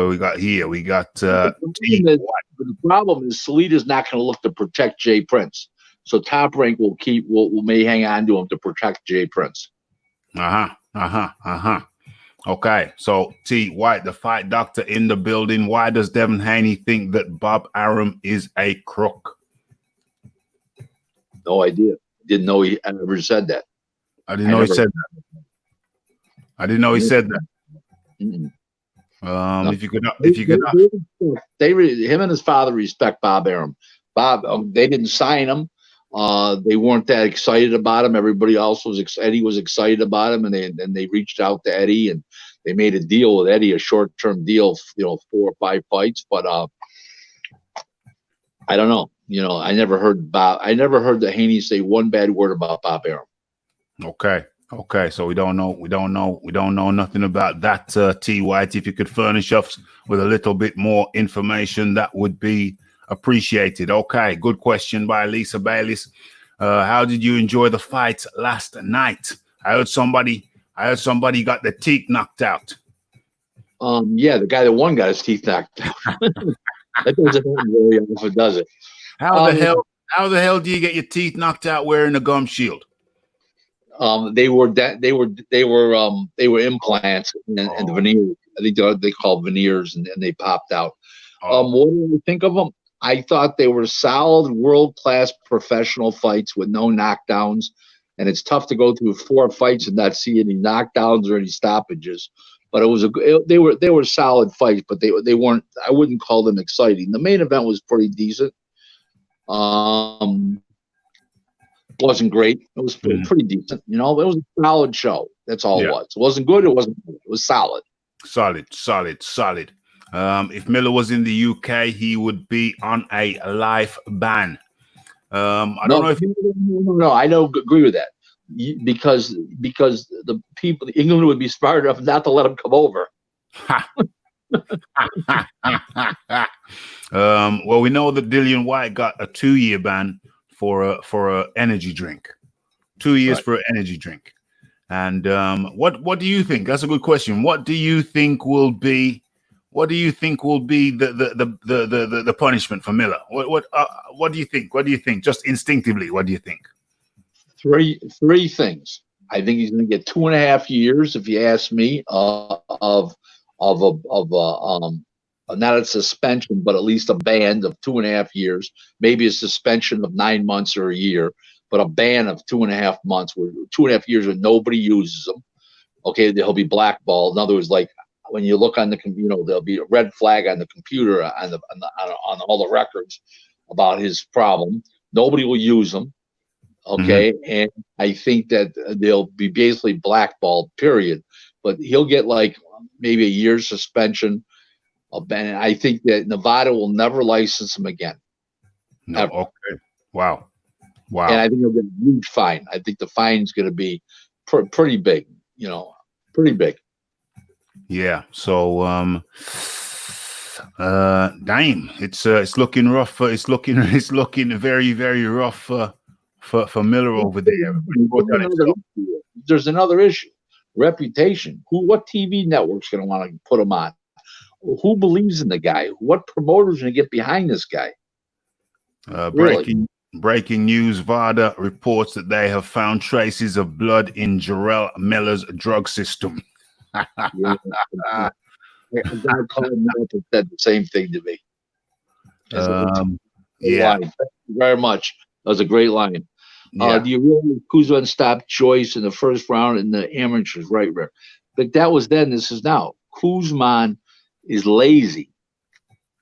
we got here? We got the problem is Solita's not going to look to protect Jay Prince. So Top Rank may hang on to him to protect Jay Prince. Okay, so T. White, the fight doctor in the building. Why does Devin Haney think that Bob Arum is a crook? No idea. Didn't know he ever said that. I didn't know he said that. I didn't know he said that. Mm-mm. No. If you could, him and his father respect Bob Arum. They didn't sign him. They weren't that excited about him. Everybody else was Eddie was excited about him, and they reached out to Eddie and they made a deal with Eddie, a short-term deal, 4 or 5 fights. But I don't know. I never heard that Haney say one bad word about Bob Arum. Okay. So we don't know nothing about that. T. White, if you could furnish us with a little bit more information, that would be appreciated. Okay, good question by Lisa Bayliss. How did you enjoy the fight last night? I heard somebody got the teeth knocked out. Yeah, the guy that won got his teeth knocked out. That doesn't happen very often, does it? How the hell do you get your teeth knocked out wearing a gum shield? They were implants and the veneers. I think they call veneers, and they popped out. What do you think of them? I thought they were solid, world-class professional fights with no knockdowns, and it's tough to go through 4 fights and not see any knockdowns or any stoppages. But they were solid fights, but they weren't. I wouldn't call them exciting. The main event was pretty decent. Wasn't great. It was pretty decent. It was a solid show. That's all it was. It wasn't good. It wasn't good. It was solid. Solid. If Miller was in the UK, he would be on a life ban. I don't know if no, I don't agree with that because the people, England would be smart enough not to let him come over. Well, we know that Dillian White got a 2-year ban for a energy drink. 2 years for an energy drink. And what do you think? That's a good question. What do you think will be the punishment for Miller? What do you think? What do you think? Just instinctively, what do you think? Three things. I think he's going to get 2.5 years, if you ask me, of not a suspension, but at least a ban of 2.5 years. Maybe a suspension of 9 months or a year, but a ban of 2.5 months, where 2.5 years when nobody uses them. Okay, they'll be blackballed. In other words, like when you look on the, there'll be a red flag on the computer on all the records about his problem. Nobody will use them. Okay, and I think that they'll be basically blackballed. Period. But he'll get like maybe a year's suspension. And I think that Nevada will never license him again. No. Ever. Okay. Wow. And I think he'll get a huge fine. I think the fine is going to be pretty big. Pretty big. Yeah. So damn, it's looking rough. It's looking very, very rough for Miller over there. There's another issue. Reputation. What TV network's going to want to put him on? Who believes in the guy? What promoter's going to get behind this guy? Breaking news. VADA reports that they have found traces of blood in Jarrell Miller's drug system. Yeah. A guy called me up and said the same thing to me. Yeah. Line. Thank you very much. That was a great line. Yeah. Do you realize Kuzma stopped Joyce in the first round in the amateurs? Right, Rick. But that was then. This is now. Kuzman is lazy.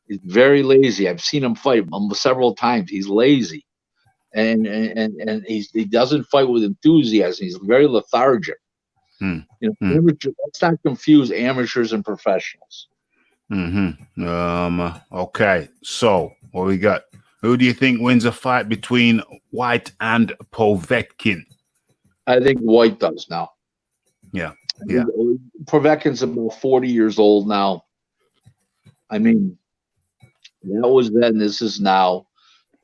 He's very lazy. I've seen him fight several times. He's lazy, and he doesn't fight with enthusiasm. He's very lethargic. Let's not confuse amateurs and professionals. Okay. So what we got? Who do you think wins a fight between White and Povetkin? I think White does now. Yeah. Povetkin's about 40 years old now. I mean, that was then. This is now.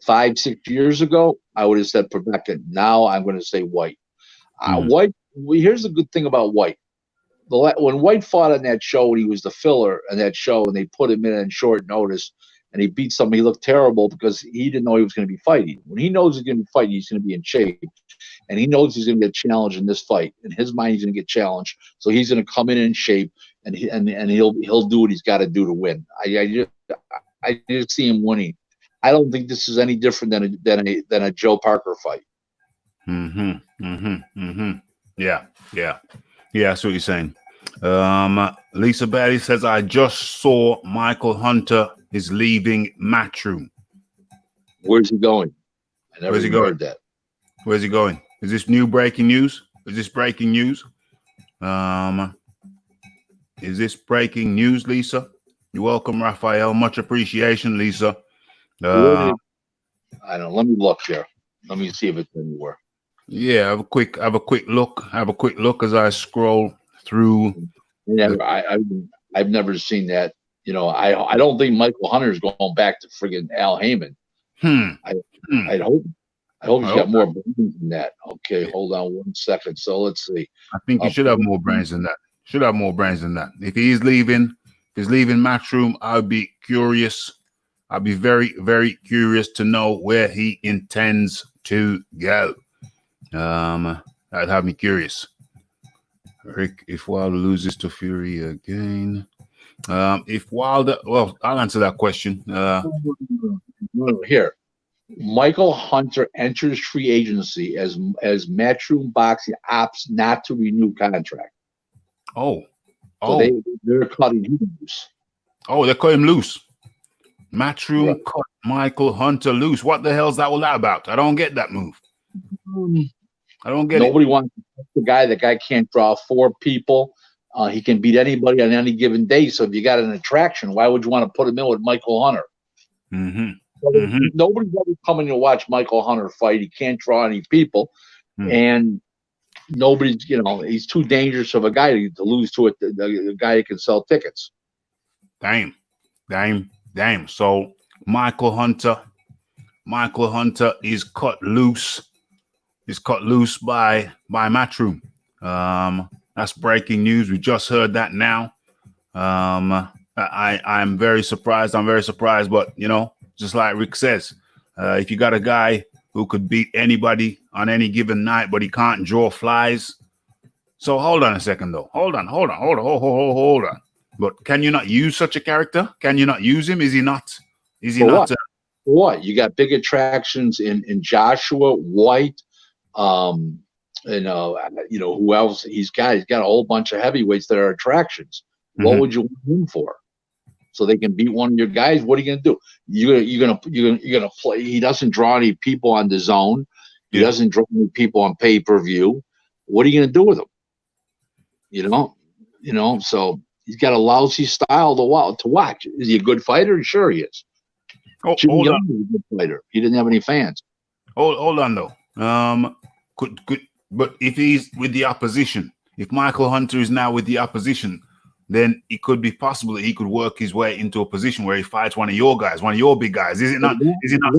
5-6 years ago, I would have said Povetkin. Now I'm going to say White. White. Here's the good thing about White. When White fought on that show, when he was the filler on that show, and they put him in short notice, and he beat somebody, he looked terrible because he didn't know he was going to be fighting. When he knows he's going to be fighting, he's going to be in shape, and he knows he's going to get challenged in this fight. In his mind, he's going to get challenged, so he's going to come in shape, and he'll do what he's got to do to win. I just see him winning. I don't think this is any different than a Joe Parker fight. Yeah. That's what you're saying. Lisa Bailey says, I just saw Michael Hunter is leaving Matchroom. Where's he going? I never heard that. Where's he going? Is this new breaking news? Is this breaking news? Is this breaking news, Lisa? You're welcome, Raphael. Much appreciation, Lisa. I don't know. Let me look here. Let me see if it's anywhere. Yeah, have a quick look. Have a quick look as I scroll through. I've never seen that. I don't think Michael Hunter is going back to friggin' Al Heyman. I hope he's got more brains than that. Okay, hold on 1 second. So let's see. I think he should have more brains than that. If he's leaving Matchroom, I'll be curious. I'll be very, very curious to know where he intends to go. That'd have me curious. Rick, if Wilder loses to Fury again, if Wilder, well, I'll answer that question. Here, Michael Hunter enters free agency as Matchroom Boxing opts not to renew contract. So they're cutting him loose. Oh, they cut him loose. Matchroom cut Michael Hunter loose. What the hell's that all about? I don't get that move. I don't get Nobody wants to touch the guy. The guy can't draw 4 people. He can beat anybody on any given day. So if you got an attraction, why would you want to put him in with Michael Hunter? Nobody's ever coming to watch Michael Hunter fight. He can't draw any people. And nobody's, he's too dangerous of a guy to lose to it. The guy who can sell tickets. Damn. So Michael Hunter is cut loose. Is cut loose by Matchroom. That's breaking news. We just heard that now. I'm very surprised. But just like Rick says, if you got a guy who could beat anybody on any given night, but he can't draw flies. So hold on a second, though. Hold on. But can you not use such a character? Can you not use him? Is he not? What? You got big attractions in Joshua White. Who else he's got a whole bunch of heavyweights that are attractions. What would you want him for? So they can beat one of your guys. What are you gonna do? You're gonna play. He doesn't draw any people on the zone. He doesn't draw any people on pay-per-view. What are you gonna do with him? So he's got a lousy style to watch. Is he a good fighter? Sure he is. Jimmy Young is a good fighter. He didn't have any fans. Hold on though. But if he's with the opposition, if Michael Hunter is now with the opposition, then it could be possible that he could work his way into a position where he fights one of your guys, one of your big guys. Is it not? Is it not?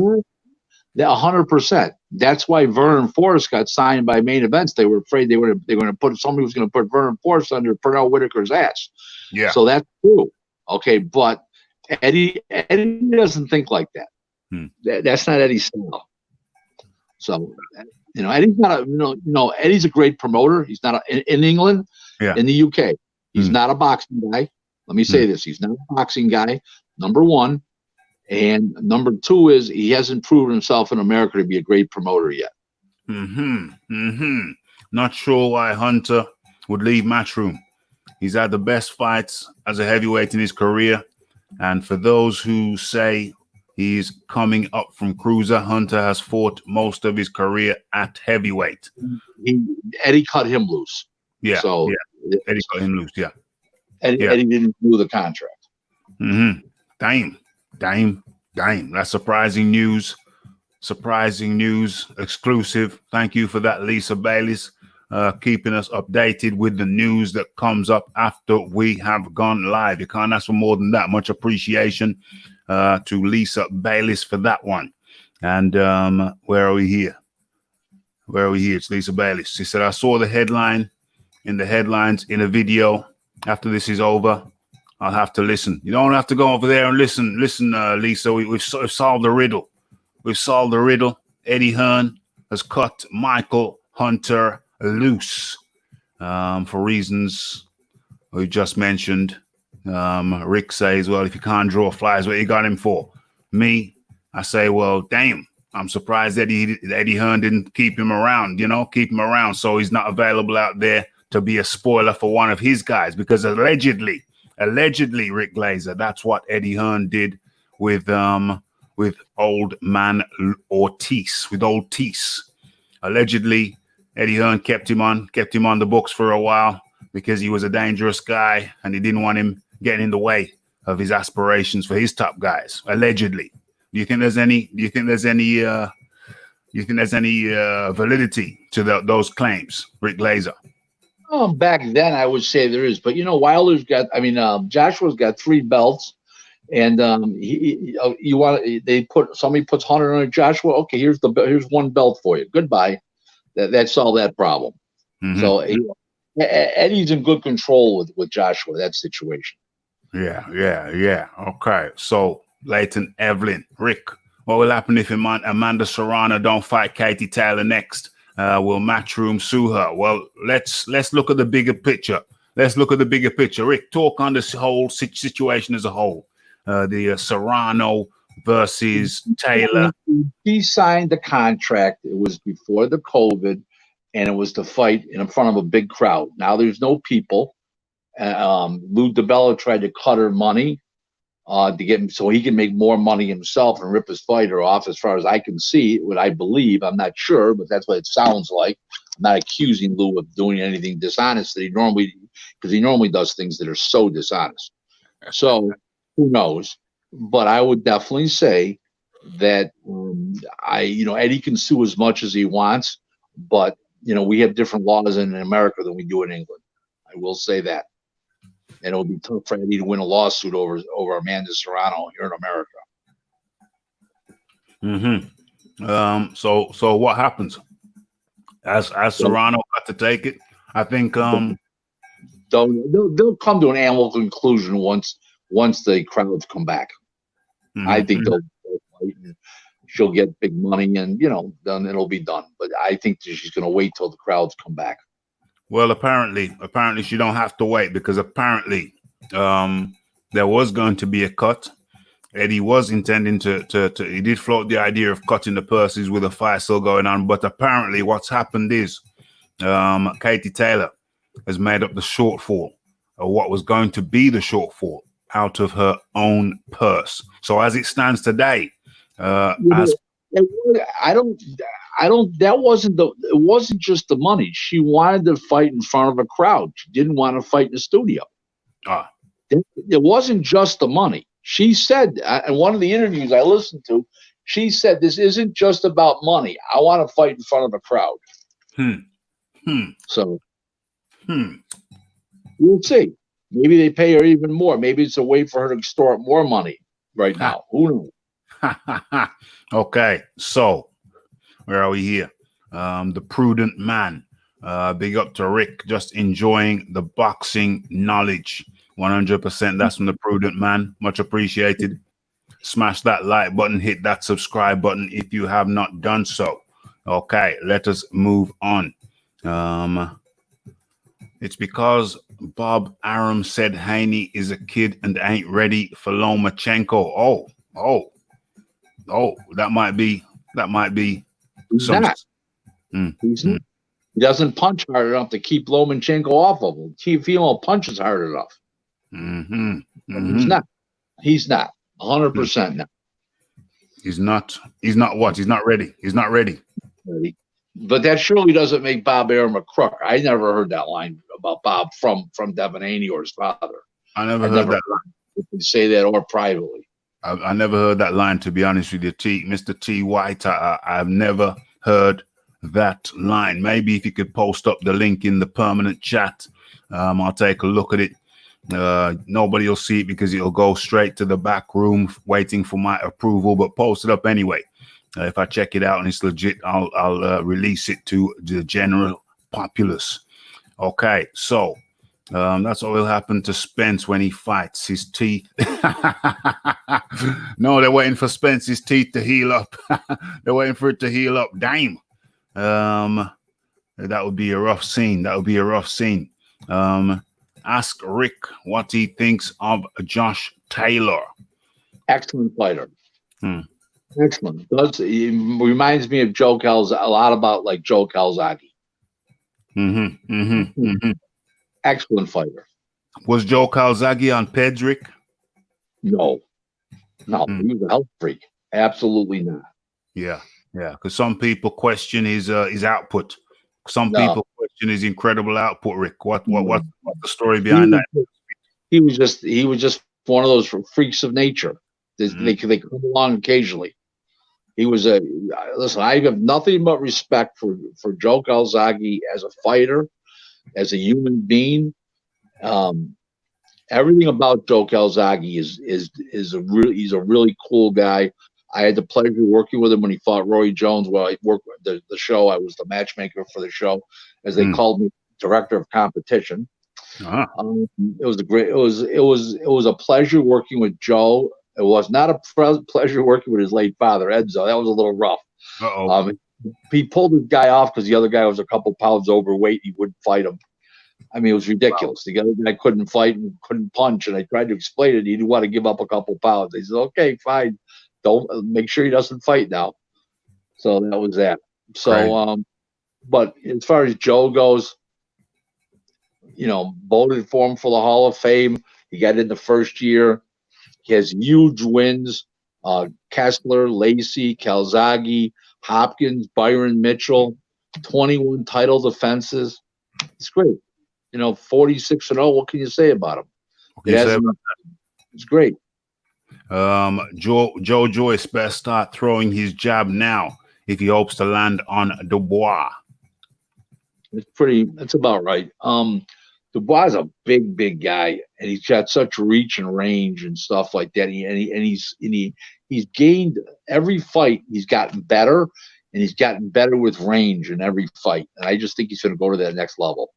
100%. That's why Vernon Forrest got signed by Main Events. They were afraid they were going to put somebody was going to put Vernon Forrest under Pernell Whitaker's ass. Yeah. So that's true. Okay, but Eddie doesn't think like that. That's not Eddie's style. So Eddie's not a Eddie's a great promoter. He's not in England, in the UK. He's not a boxing guy. Let me say this: he's not a boxing guy. Number one. And number two is he hasn't proven himself in America to be a great promoter yet. Not sure why Hunter would leave Matchroom. He's had the best fights as a heavyweight in his career. And for those who say he's coming up from cruiser, Hunter has fought most of his career at heavyweight. Eddie cut him loose. Yeah. So Eddie cut him loose. Yeah. Eddie didn't do the contract. Damn. That's surprising news. Exclusive. Thank you for that, Lisa Bayliss, keeping us updated with the news that comes up after we have gone live. You can't ask for more than that. Much appreciation to Lisa Bayliss for that one. And where are we here? It's Lisa Bayliss. She said, I saw the headlines in a video. After this is over, I'll have to listen. You don't have to go over there and listen, Lisa. We've solved the riddle. Eddie Hearn has cut Michael Hunter loose for reasons we just mentioned. Rick says, well, if you can't draw flies, what you got him for? Me, I say, well, damn. I'm surprised Eddie Hearn didn't keep him around, so he's not available out there to be a spoiler for one of his guys, because allegedly, Rick Glaser, that's what Eddie Hearn did with old man Ortiz, with old Tease. Allegedly, Eddie Hearn kept him on the books for a while because he was a dangerous guy and he didn't want him getting in the way of his aspirations for his top guys. Allegedly. Do you think there's any validity to those claims, Rick Glaser? Back then, I would say there is, but Wilder's Joshua's got 3 belts, and somebody puts Hunter on Joshua. Okay, here's 1 belt for you. Goodbye. That solved that problem. So Eddie's in good control with Joshua, that situation. Yeah. Okay, so Leighton Evelyn, Rick, what will happen if Amanda Serrano don't fight Katie Taylor next? Will Matchroom sue her? Well, let's look at the bigger picture. Rick, talk on this whole situation as a whole. The Serrano versus Taylor. She signed the contract. It was before the COVID, and it was to fight in front of a big crowd. Now there's no people. Lou DiBella tried to cut her money to get him so he can make more money himself and rip his fighter off. As far as I can see, what I believe, I'm not sure, but that's what it sounds like. I'm not accusing Lou of doing anything dishonest because he normally does things that are so dishonest. So who knows? But I would definitely say that Eddie can sue as much as he wants, but we have different laws in America than we do in England. I will say that. And it'll be tough for Eddie to win a lawsuit over Amanda Serrano here in America. So what happens? As Serrano got to take it, I think they'll come to an amicable conclusion once the crowds come back. I think they'll fight and she'll get big money, and then it'll be done. But I think that she's going to wait till the crowds come back. Well, apparently she don't have to wait, because apparently there was going to be a cut. Eddie was intending to he did float the idea of cutting the purses with a fight still going on, but apparently what's happened is Katie Taylor has made up the shortfall, or what was going to be the shortfall, out of her own purse. So as it stands today, it wasn't just the money. She wanted to fight in front of a crowd. She didn't want to fight in the studio. It wasn't just the money. She said, in one of the interviews I listened to, she said, this isn't just about money. I want to fight in front of a crowd. So we'll see. Maybe they pay her even more. Maybe it's a way for her to extort more money right now. Who knows? Okay, so where are we here? The Prudent Man. Big up to Rick, just enjoying the boxing knowledge. 100%. That's from the Prudent Man. Much appreciated. Smash that like button, hit that subscribe button if you have not done so. Okay, let us move on. It's because Bob Arum said Haney is a kid and ain't ready for Lomachenko. Oh, that might be He's some. not. He's not. He doesn't punch hard enough to keep Lomachenko off of him. Teofimo punches hard enough. He's not. He's not. 100% now. He's not what? He's not ready. He's not ready. But that surely doesn't make Bob Arum a crook. I never heard that line about Bob from Devin Haney or his father. I never heard that line. You can say that or privately. I never heard that line, to be honest with you, Mr. T. White. I've never heard that line. Maybe if you could post up the link in the permanent chat, I'll take a look at it. Nobody will see it because it'll go straight to the back room waiting for my approval, but post it up anyway. If I check it out and it's legit, I'll release it to the general populace. Okay, so that's what will happen to Spence when he fights. His teeth. No, they're waiting for Spence's teeth to heal up. They're waiting for it to heal up. Damn. That would be a rough scene. That would be a rough scene. Ask Rick what he thinks of Josh Taylor. Excellent fighter. Excellent. He reminds me of a lot about like Joe Calzaghe. Excellent fighter. Was Joe Calzaghe on Pedrick? No. He was a health freak. Absolutely not. Yeah. Because some people question his output. Some people question his incredible output. Rick, what's the story behind that? He was just one of those freaks of nature. They come along occasionally. He was listen. I have nothing but respect for Joe Calzaghe as a fighter, as a human being. Everything about Joe Calzaghe is he's a really cool guy. I had the pleasure of working with him when he fought Roy Jones. Well, I worked the show. I was the matchmaker for the show, as they called me, director of competition. It was a pleasure working with Joe. It was not a pleasure working with his late father, Edzo. That was a little rough. He pulled the guy off because the other guy was a couple pounds overweight. He wouldn't fight him. I mean, it was ridiculous. The other guy couldn't fight and couldn't punch, and I tried to explain it. He didn't want to give up a couple pounds. He said, "Okay, fine. Don't make sure he doesn't fight now." So that was that. So, but as far as Joe goes, voted for him for the Hall of Fame. He got in the first year. He has huge wins. Kessler, Lacey, Calzaghe, Hopkins, Byron Mitchell, 21 title defenses. It's great. 46-0. What can you say about him? It's great. Joe Joyce better start throwing his jab now if he hopes to land on Dubois. That's about right. Dubois is a big guy, and he's got such reach and range and stuff like that. He's gained every fight. He's gotten better, and he's gotten better with range in every fight. And I just think he's going to go to that next level.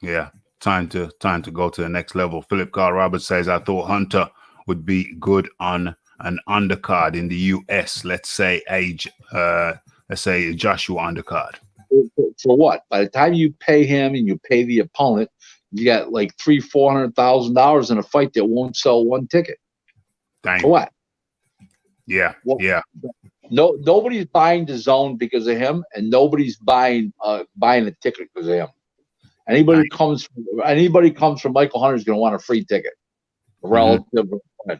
Yeah, time to go to the next level. Philip Carl Roberts says, I thought Hunter would be good on an undercard in the US. Let's say Joshua undercard. For what? By the time you pay him and you pay the opponent, you got like $300,000-$400,000 in a fight that won't sell one ticket. Dang. For what? Yeah. No, nobody's buying the zone because of him, and nobody's buying a ticket because of him. Anybody comes from Michael Hunter is going to want a free ticket. Relative. I've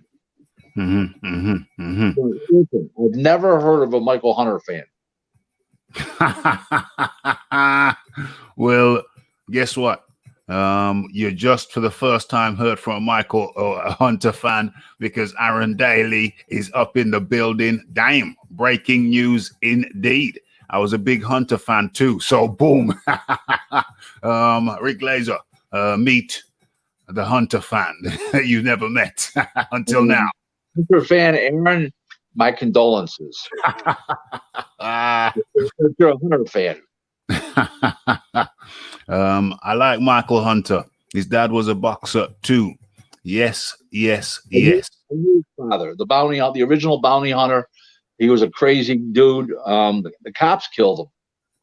never heard of a Michael Hunter fan. Well, guess what? You're just for the first time heard from a Michael or a Hunter fan, because Aaron Daly is up in the building. Damn, breaking news indeed. I was a big Hunter fan too, so boom. Rick Glaser, meet the Hunter fan that you've never met until now. Hunter fan, Aaron, my condolences. Ah. You're a Hunter fan. I like Michael Hunter. His dad was a boxer too. Yes, yes, yes. His father, the original bounty hunter. He was a crazy dude. The cops killed him.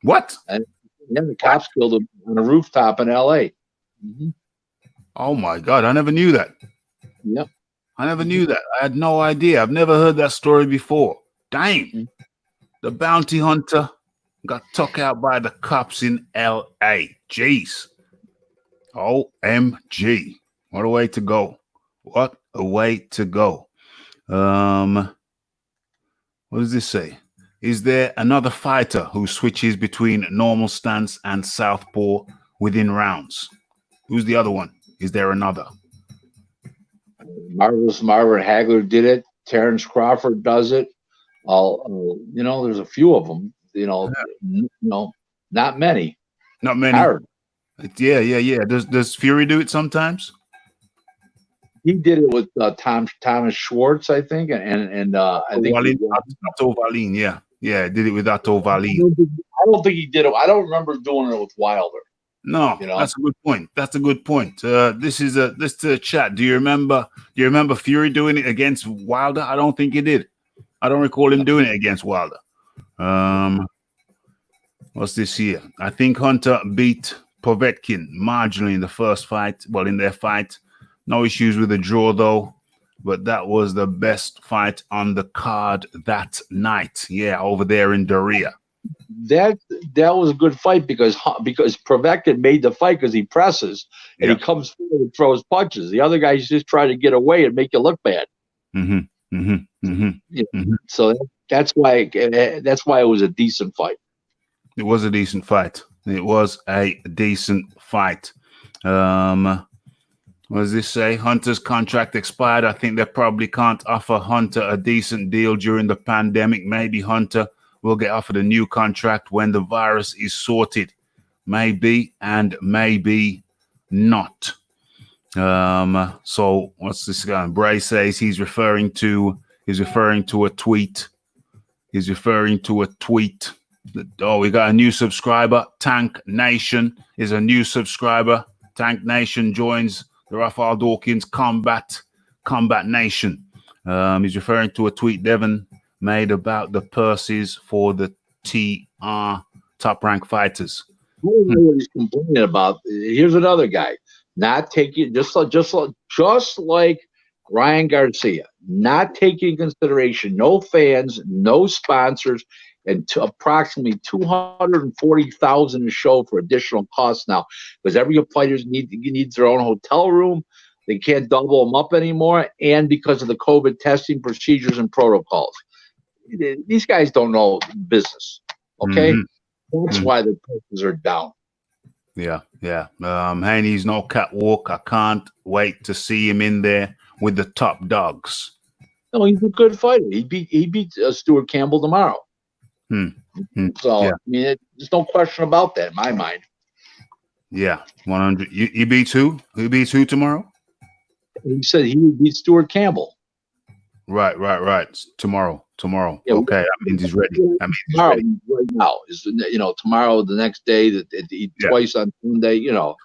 What? And yeah, the cops killed him on a rooftop in L.A. Mm-hmm. Oh my God! I never knew that. Yep. I never knew that. I had no idea. I've never heard that story before. Dang. Mm-hmm. The bounty hunter got took out by the cops in L.A. Jeez. OMG. What a way to go. What a way to go. What does this say? Is there another fighter who switches between normal stance and southpaw within rounds? Who's the other one? Is there another? Marvelous Marvin Hagler did it. Terrence Crawford does it. There's a few of them. Not many. Not many. Hard. Yeah. Does Fury do it sometimes? He did it with Thomas Schwartz, I think, and I think Otto Wallin. Yeah, did it with Otto Wallin. I don't think he did it. I don't remember doing it with Wilder. No, that's a good point. That's a good point. This is a chat. Do you remember Fury doing it against Wilder? I don't think he did. I don't recall him doing it against Wilder. What's this here? I think Hunter beat Povetkin marginally in the first fight. Well, in their fight. No issues with the draw, though. But that was the best fight on the card that night. Yeah, over there in Doria. That was a good fight because Povetkin made the fight because he presses and he comes forward and throws punches. The other guy's just trying to get away and make you look bad. So that's why it was a decent fight. It was a decent fight. It was a decent fight. What does this say? Hunter's contract expired. I think they probably can't offer Hunter a decent deal during the pandemic. Maybe Hunter will get offered a new contract when the virus is sorted. Maybe and maybe not. So what's this guy? Bray says he's referring to a tweet. He's referring to a tweet. Oh, we got a new subscriber. Tank Nation is a new subscriber. Tank Nation joins the Raphael Dawkins Combat Nation. He's referring to a tweet Devon made about the purses for the TR Top Rank fighters. I don't know what he's complaining about. Here's another guy not taking just like Ryan Garcia, not taking consideration, no fans, no sponsors, and approximately 240,000 a show for additional costs now because every fighter needs their own hotel room. They can't double them up anymore, and because of the COVID testing procedures and protocols. These guys don't know business. Okay, that's why the prices are down. Yeah. Haney's no catwalk. I can't wait to see him in there with the top dogs. No, he's a good fighter. He beat Stuart Campbell tomorrow. So I mean, there's no question about that in my mind. Yeah, 100. You beat who? Who beats who tomorrow? He said he would beat Stuart Campbell. Right. Tomorrow. Yeah, okay, that means he's ready. Tomorrow, right now is tomorrow, the next day, twice on Sunday. The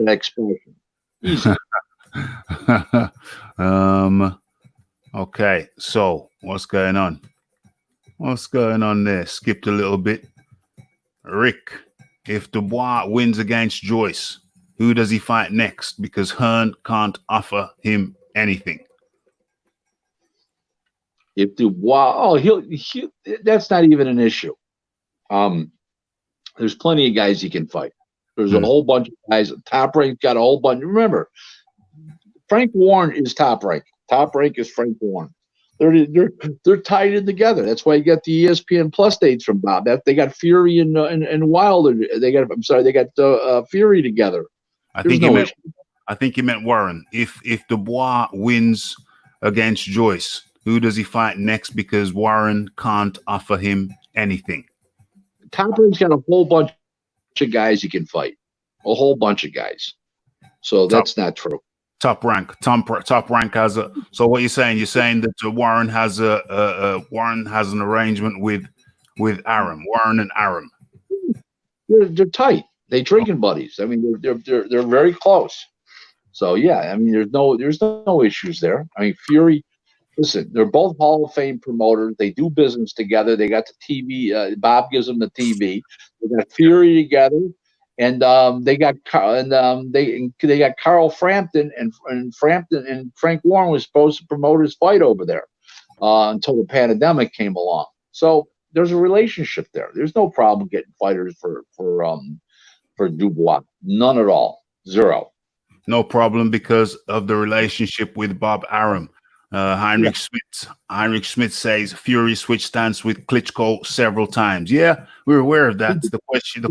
expression. Easy. Okay, so what's going on? What's going on there? Skipped a little bit. Rick, if Dubois wins against Joyce, who does he fight next? Because Hearn can't offer him anything. If Dubois, he'll that's not even an issue. There's plenty of guys he can fight. There's a whole bunch of guys. Top Rank got a whole bunch. Remember, Frank Warren is Top Rank. Top Rank is Frank Warren. They're tied in together. That's why you got the ESPN Plus dates from Bob. That they got Fury and Wilder. They got Fury together. I think he meant Warren. If Dubois wins against Joyce, who does he fight next? Because Warren can't offer him anything. Top Rank's got a whole bunch of guys he can fight. A whole bunch of guys. So that's not true. Top Rank. Top Rank has a. So what you're saying? You're saying that Warren has an arrangement with Aram. Warren and Aram. They're tight. They drinking buddies. I mean, they're very close. So yeah, I mean, there's no issues there. I mean, Fury. Listen, they're both Hall of Fame promoters. They do business together. They got the TV. Bob gives them the TV. They got Fury together, and they got Carl Frampton and Frampton and Frank Warren was supposed to promote his fight over there until the pandemic came along. So there's a relationship there. There's no problem getting fighters for Dubois. None at all. Zero. No problem because of the relationship with Bob Arum. Heinrich Schmidt says Fury switched stance with Klitschko several times. Yeah, we're aware of that. The question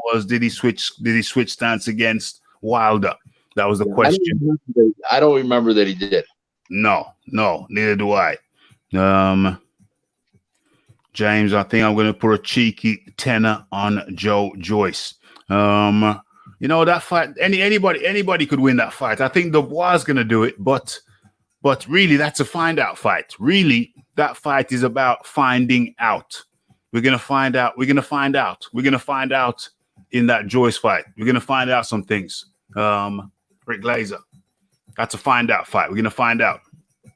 was, did he switch stance against Wilder? That was the question. I don't remember that he did. No, neither do I. James, I think I'm going to put a cheeky tenner on Joe Joyce. That fight, anybody could win that fight. I think Dubois is going to do it, but really, that's a find out fight. Really, that fight is about finding out. We're going to find out. We're going to find out. We're going to find out in that Joyce fight. We're going to find out some things. Rick Glaser, that's a find out fight. We're going to find out.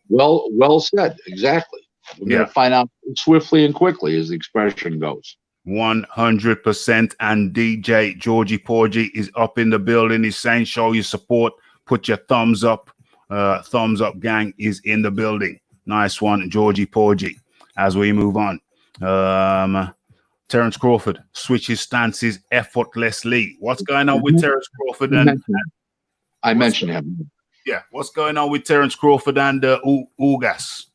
Well said. Exactly. We're going to find out swiftly and quickly, as the expression goes. 100%. And DJ Georgie Porgy is up in the building. He's saying, show your support. Put your thumbs up. Thumbs up gang is in the building. Nice one, Georgie Porgy. As we move on. Terence Crawford switches stances effortlessly. What's going on with Terence Crawford? I mentioned him. Yeah. What's going on with Terence Crawford and Ugas?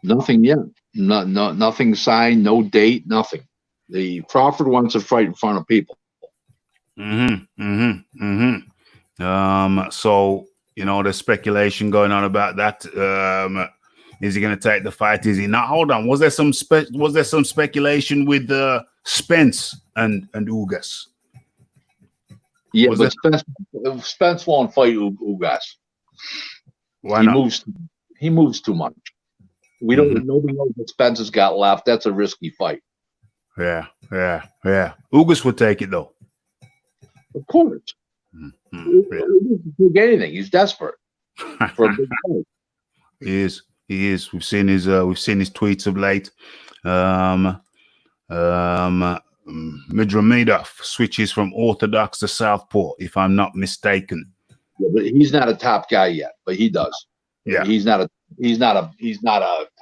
Nothing yet. Nothing signed, no date, nothing. The Crawford wants to fight in front of people. So, there's speculation going on about that. Is he going to take the fight? Is he not? Hold on. Was there some speculation with Spence and Ugas? Yeah, but Spence won't fight Ugas. Why not? He moves too much. We don't. Nobody knows what Spence has got left. That's a risky fight. Yeah. Ugas would take it though. Of course. He doesn't take anything. He's desperate for a big fight. He is. We've seen his tweets of late. Midramidov switches from orthodox to southpaw, if I'm not mistaken. Yeah, but he's not a top guy yet. But he does. Yeah, he's not a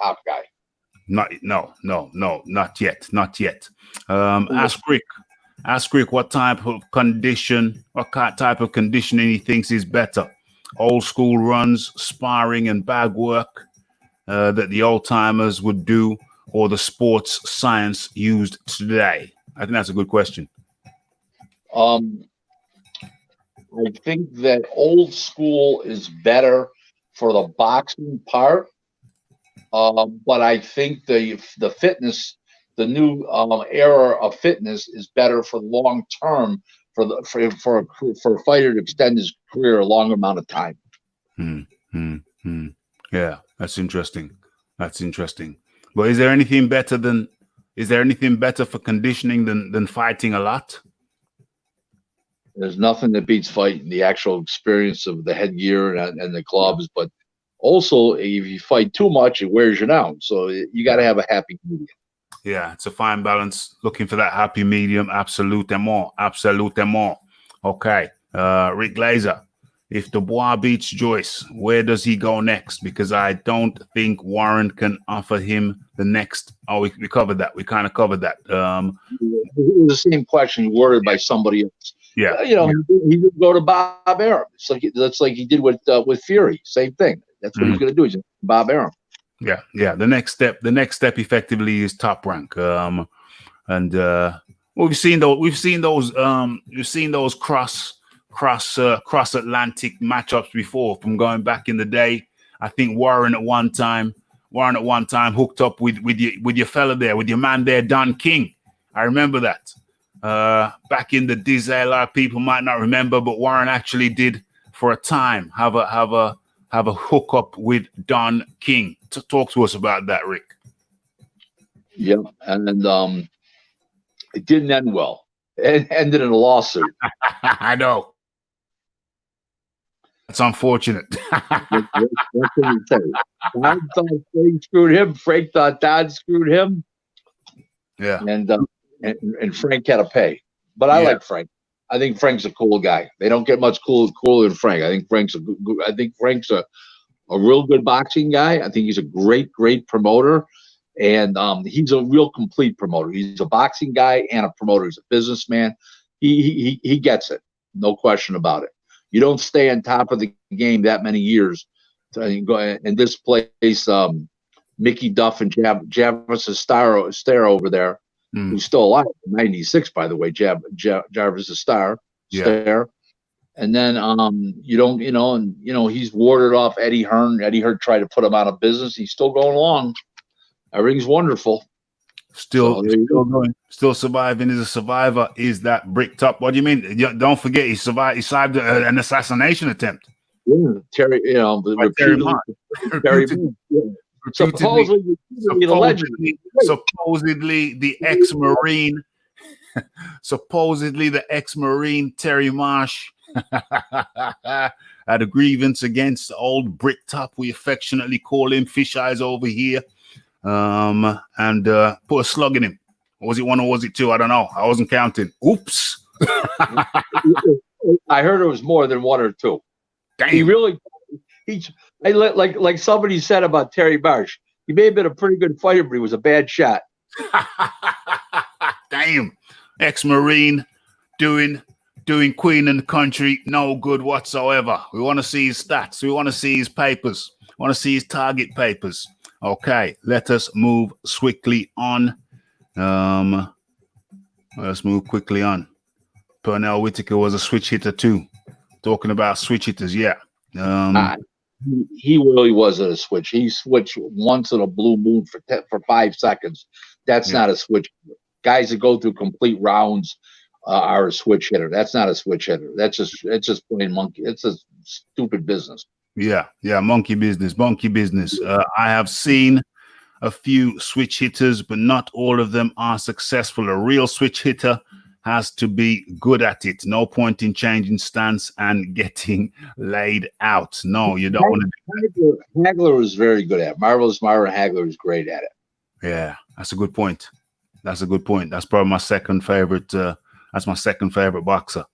top guy. Not yet. Ask Rick what type of conditioning he thinks is better. Old school runs, sparring, and bag work that the old timers would do, or the sports science used today. I think that's a good question. I think that old school is better for the boxing part, but I think the fitness, the new era of fitness, is better for long term for a fighter to extend his career a long amount of time. Yeah, that's interesting. But is there anything better for conditioning than fighting a lot? There's nothing that beats fighting, the actual experience of the headgear and the gloves. But also, if you fight too much, it wears you down. So you got to have a happy medium. Yeah, it's a fine balance. Looking for that happy medium. Absolutement. Okay. Rick Glaser, if Dubois beats Joyce, where does he go next? Because I don't think Warren can offer him the next. Oh, we covered that. We kind of covered that. It was the same question worded by somebody else. Yeah. He would go to Bob Arum. That's like he did with Fury. Same thing. That's what he's going to do. He's Bob Arum. Yeah. The next step effectively is Top Rank. We've seen those cross Atlantic matchups before, from going back in the day. I think Warren at one time hooked up with your fella there, with your man there, Don King. I remember that. Back in the days, a lot of people might not remember, but Warren actually did for a time have a hookup with Don King. Talk to us about that, Rick. Yeah, and it didn't end well. It ended in a lawsuit. I know. It's unfortunate. What can you say? Todd thought Frank screwed him. Frank thought Todd screwed him. Yeah. And Frank had to pay. But I like Frank. I think Frank's a cool guy. They don't get much cooler than Frank. I think Frank's a real good boxing guy. I think he's a great promoter. And he's a real complete promoter. He's a boxing guy and a promoter. He's a businessman. He gets it. No question about it. You don't stay on top of the game that many years. And this place, Mickey Duff and Jarvis Star over there, who's still alive, 96, by the way, Jarvis Star. And then he's warded off Eddie Hearn. Eddie Hearn tried to put him out of business. He's still going along. Everything's wonderful. Still surviving. Is a survivor. Is that bricked up? What do you mean? Don't forget, he survived an assassination attempt. Yeah, Terry. Supposedly the ex-Marine. Supposedly the ex-Marine Terry Marsh had a grievance against old Bricktop. We affectionately call him Fish Eyes over here. And put a slug in him. Was it one or was it two? I don't know. I wasn't counting. Oops. I heard it was more than one or two. Damn. Like somebody said about Terry Marsh. He may have been a pretty good fighter, but he was a bad shot. Damn. Ex-Marine doing Queen and Country, no good whatsoever. We want to see his stats. We want to see his papers. We want to see his target papers. Okay, let us move swiftly on. Let's move quickly on. Pernell Whitaker was a switch hitter too. Talking about switch hitters, yeah. He really wasn't a switch. He switched once in a blue moon for 5 seconds. That's not a switch. Guys that go through complete rounds are a switch hitter. That's not a switch hitter. It's just plain monkey. It's a stupid business. Yeah, monkey business. I have seen a few switch hitters, but not all of them are successful. A real switch hitter has to be good at it. No point in changing stance and getting laid out. No, you don't want to do that. Hagler was very good at it. Marvelous Myron Hagler is great at it. Yeah, that's a good point. That's probably my second favorite. That's my second favorite boxer.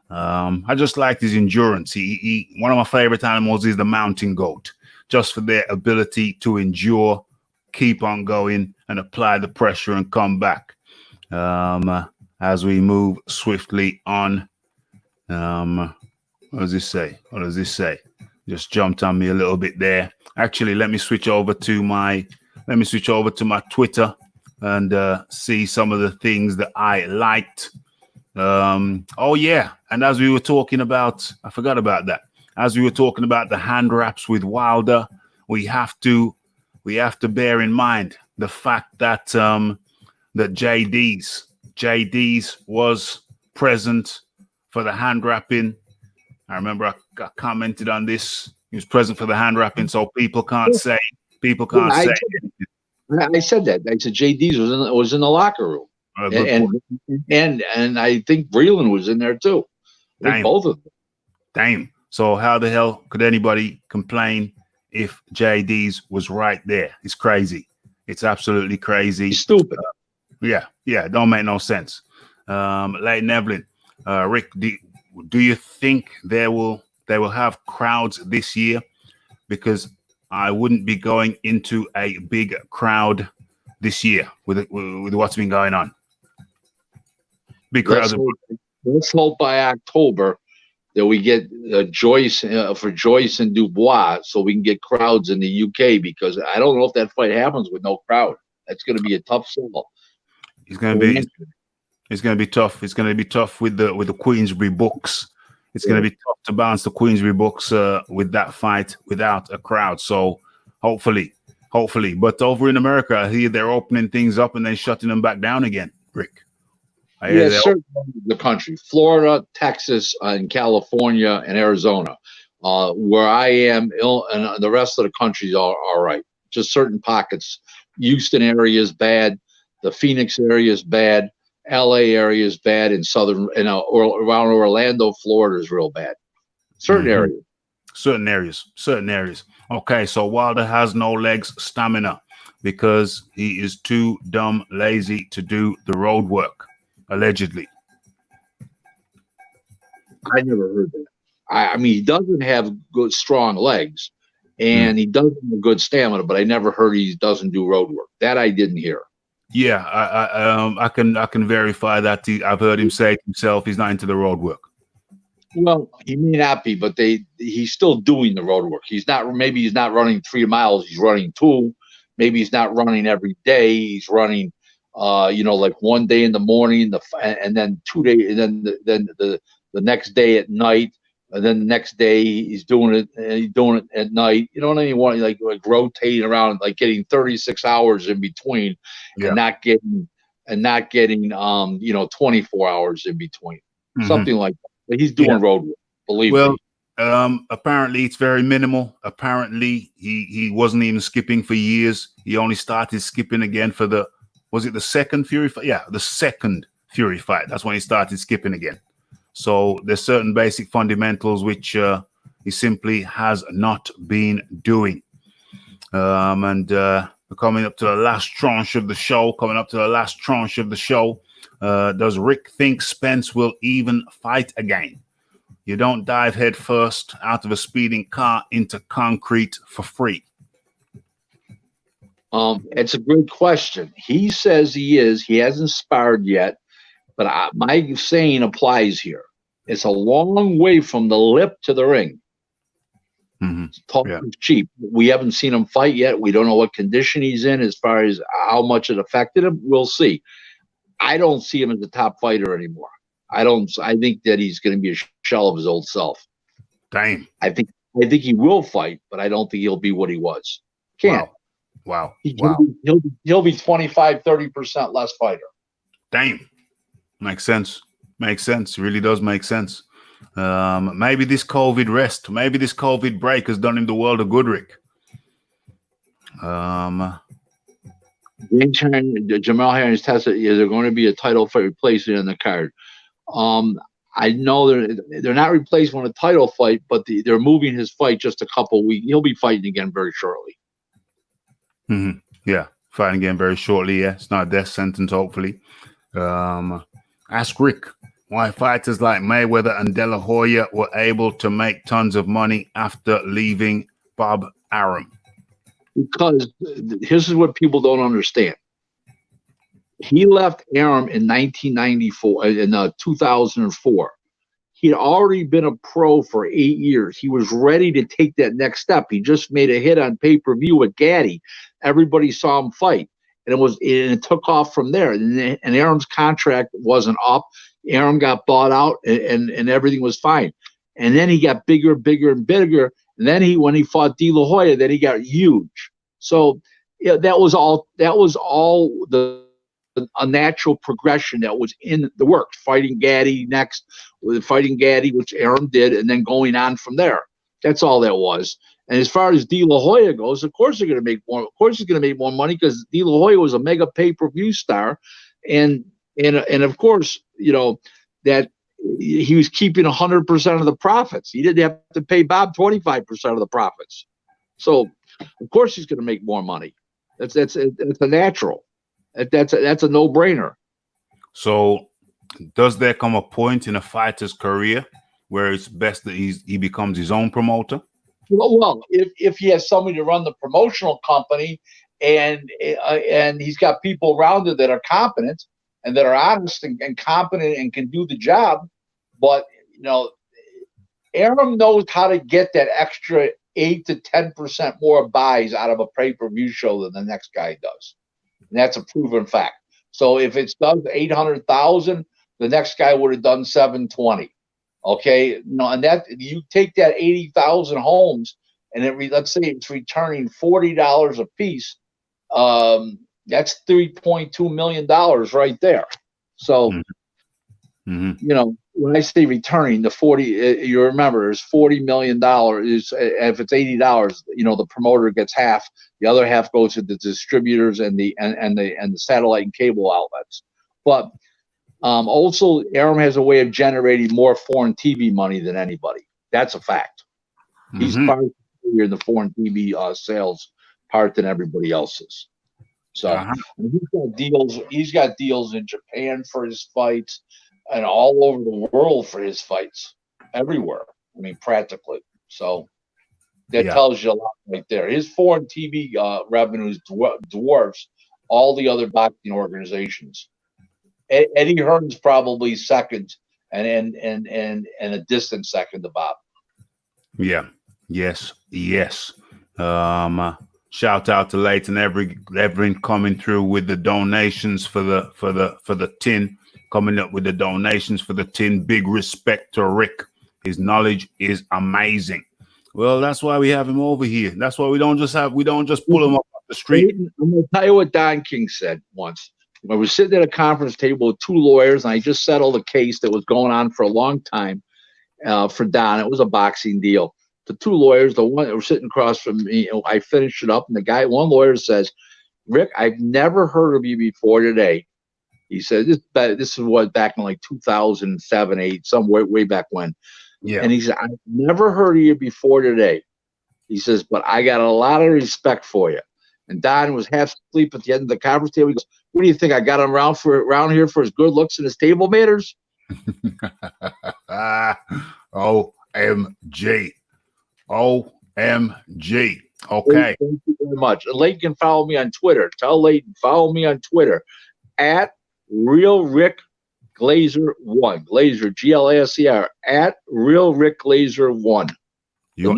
I just liked his endurance. He one of my favorite animals is the mountain goat, just for their ability to endure, keep on going, and apply the pressure and come back. As we move swiftly on, what does this say? Just jumped on me a little bit there. Actually, let me switch over to my Twitter and see some of the things that I liked. Oh yeah, and as we were talking about, I forgot about that. As we were talking about the hand wraps with Wilder, we have to bear in mind the fact that that JD's was present for the hand wrapping. I remember I commented on this. He was present for the hand wrapping, so people can't say. I said that. I said JD's was in the locker room. And I think Breland was in there too. Both of them. Damn. So how the hell could anybody complain if JD's was right there? It's crazy. It's absolutely crazy. It's stupid. Yeah. Don't make no sense. Leighton Evelyn, Rick, do you think they will have crowds this year? Because I wouldn't be going into a big crowd this year with what's been going on. Big crowds. Let's hope by October that we get Joyce for Joyce and Dubois, so we can get crowds in the UK. Because I don't know if that fight happens with no crowd. That's going to be a tough sell. It's going to be tough. It's going to be tough with the Queensbury books. It's going to be tough to bounce the Queensbury books with that fight without a crowd. So hopefully. But over in America, I hear they're opening things up and then shutting them back down again, Rick. I hear Yeah, they. certain parts of the country, Florida, Texas, and California, and Arizona, where I am, and the rest of the country are all right. Just certain pockets. Houston area is bad. The Phoenix area is bad. LA area is bad. In southern, or around Orlando, Florida is real bad. Certain Mhm. areas. Certain areas, certain areas. Okay, so Wilder has no legs stamina because he is too dumb lazy to do the road work, allegedly. I never heard that. I mean, he doesn't have good, strong legs, Mm. and he doesn't have good stamina. But I never heard he doesn't do road work. That I didn't hear. Yeah, I can verify that. I've heard him say it himself he's not into the road work. Well, he may not be, but he's still doing the road work. He's not. Maybe he's not running 3 miles. He's running 2. Maybe he's not running every day. He's running, like one day in the morning, and then 2 days, and then the next day at night, and then the next day he's doing it. And he's doing it at night. You know what I mean? Like rotating around, like getting 36 hours in between, Yeah. and not getting 24 hours in between. Hmm. Something like that. But he's Yeah. doing road work, believe Well, me. apparently it's very minimal. Apparently he wasn't even skipping for years. He only started skipping again for was it the second Fury fight? Yeah, the second Fury fight. That's when he started skipping again. So there's certain basic fundamentals which he simply has not been doing. And we're coming up to the last tranche of the show. Does Rick think Spence will even fight again? You don't dive head first out of a speeding car into concrete for free. It's a good question. He says he is. He hasn't sparred yet, but my saying applies here. It's a long way from the lip to the ring. Mm-hmm. Talk Yeah. is cheap. We haven't seen him fight yet. We don't know what condition he's in as far as how much it affected him. We'll see. I don't see him as a top fighter anymore. I don't. I think that he's going to be a shell of his old self. Damn. I think he will fight, but I don't think he'll be what he was. Can't. Wow. He'll be 25, 30% less fighter. Damn. Makes sense. It really does make sense. Maybe this COVID rest, maybe this COVID break has done him the world of good, Rick. Jamal Harris tested. Is there going to be a title fight replacement in the card? I know they're not replacing a title fight, but they're moving his fight just a couple weeks. He'll be fighting again very shortly. Mm-hmm. Yeah, fighting again very shortly. Yeah, it's not a death sentence, hopefully. Ask Rick why fighters like Mayweather and De La Hoya were able to make tons of money after leaving Bob Arum. Because this is what people don't understand. He left Arum in 1994, in 2004. He'd already been a pro for 8 years. He was ready to take that next step. He just made a hit on pay-per-view with Gaddy. Everybody saw him fight, and it took off from there. And Arum's contract wasn't up. Arum got bought out, and everything was fine. And then he got bigger, and bigger. And then when he fought De La Hoya, then he got huge. So yeah, that was all a natural progression that was in the works. Fighting Gaddy next, fighting Gaddy, which Arum did, and then going on from there. That's all that was. And as far as De La Hoya goes, of course they're going to make more. Of course he's going to make more money because De La Hoya was a mega pay-per-view star, and of course that he was keeping 100% of the profits. He didn't have to pay Bob 25% of the profits. So of course he's going to make more money. That's a natural. That's a no-brainer. So, does there come a point in a fighter's career where it's best that he becomes his own promoter? Well, if he has somebody to run the promotional company, and he's got people around it that are competent and that are honest and competent and can do the job, but Arum knows how to get that extra 8 to 10% more buys out of a pay-per-view show than the next guy does. And that's a proven fact. So if it's done 800,000, the next guy would have done 720. Okay, and that you take that 80,000 homes, and let's say it's returning $40 a piece. That's $3.2 million right there. So You know, when I say returning the 40, you remember there's $40 million. Is if it's $80, you know, the promoter gets half. The other half goes to the distributors and the satellite and cable outlets. But also, Aram has a way of generating more foreign TV money than anybody. That's a fact. He's far superior in the foreign TV sales part than everybody else's. So and he's got deals. He's got deals in Japan for his fights, and all over the world for his fights, everywhere. I mean, practically. So that tells you a lot right there. His foreign TV revenues dwarfs all the other boxing organizations. Eddie Hearn's probably second, and a distant second to Bob. Yeah. Yes. Shout out to Leighton Everin coming through with the donations for the tin, coming up with the donations for the tin. Big respect to Rick. His knowledge is amazing. Well, that's why we have him over here. That's why we don't just pull him up the street. I'm going to tell you what Don King said once. I was sitting at a conference table with two lawyers, and I just settled a case that was going on for a long time for Don. It was a boxing deal. The two lawyers, the one that were sitting across from me, I finished it up, and one lawyer says, "Rick, I've never heard of you before today." He said, "This is what back in like 2007, 8, somewhere way back when." Yeah. And he said, "I've never heard of you before today." He says, "But I got a lot of respect for you." And Don was half asleep at the end of the conference table. He goes, "What do you think? I got him around here for his good looks and his table manners?" OMG. OMG. Okay. Thank you very much. Leighton can follow me on Twitter. Tell Leighton, follow me on Twitter at Real Rick Glaser 1. Glaser, Glaser, at Real Rick Glaser 1. You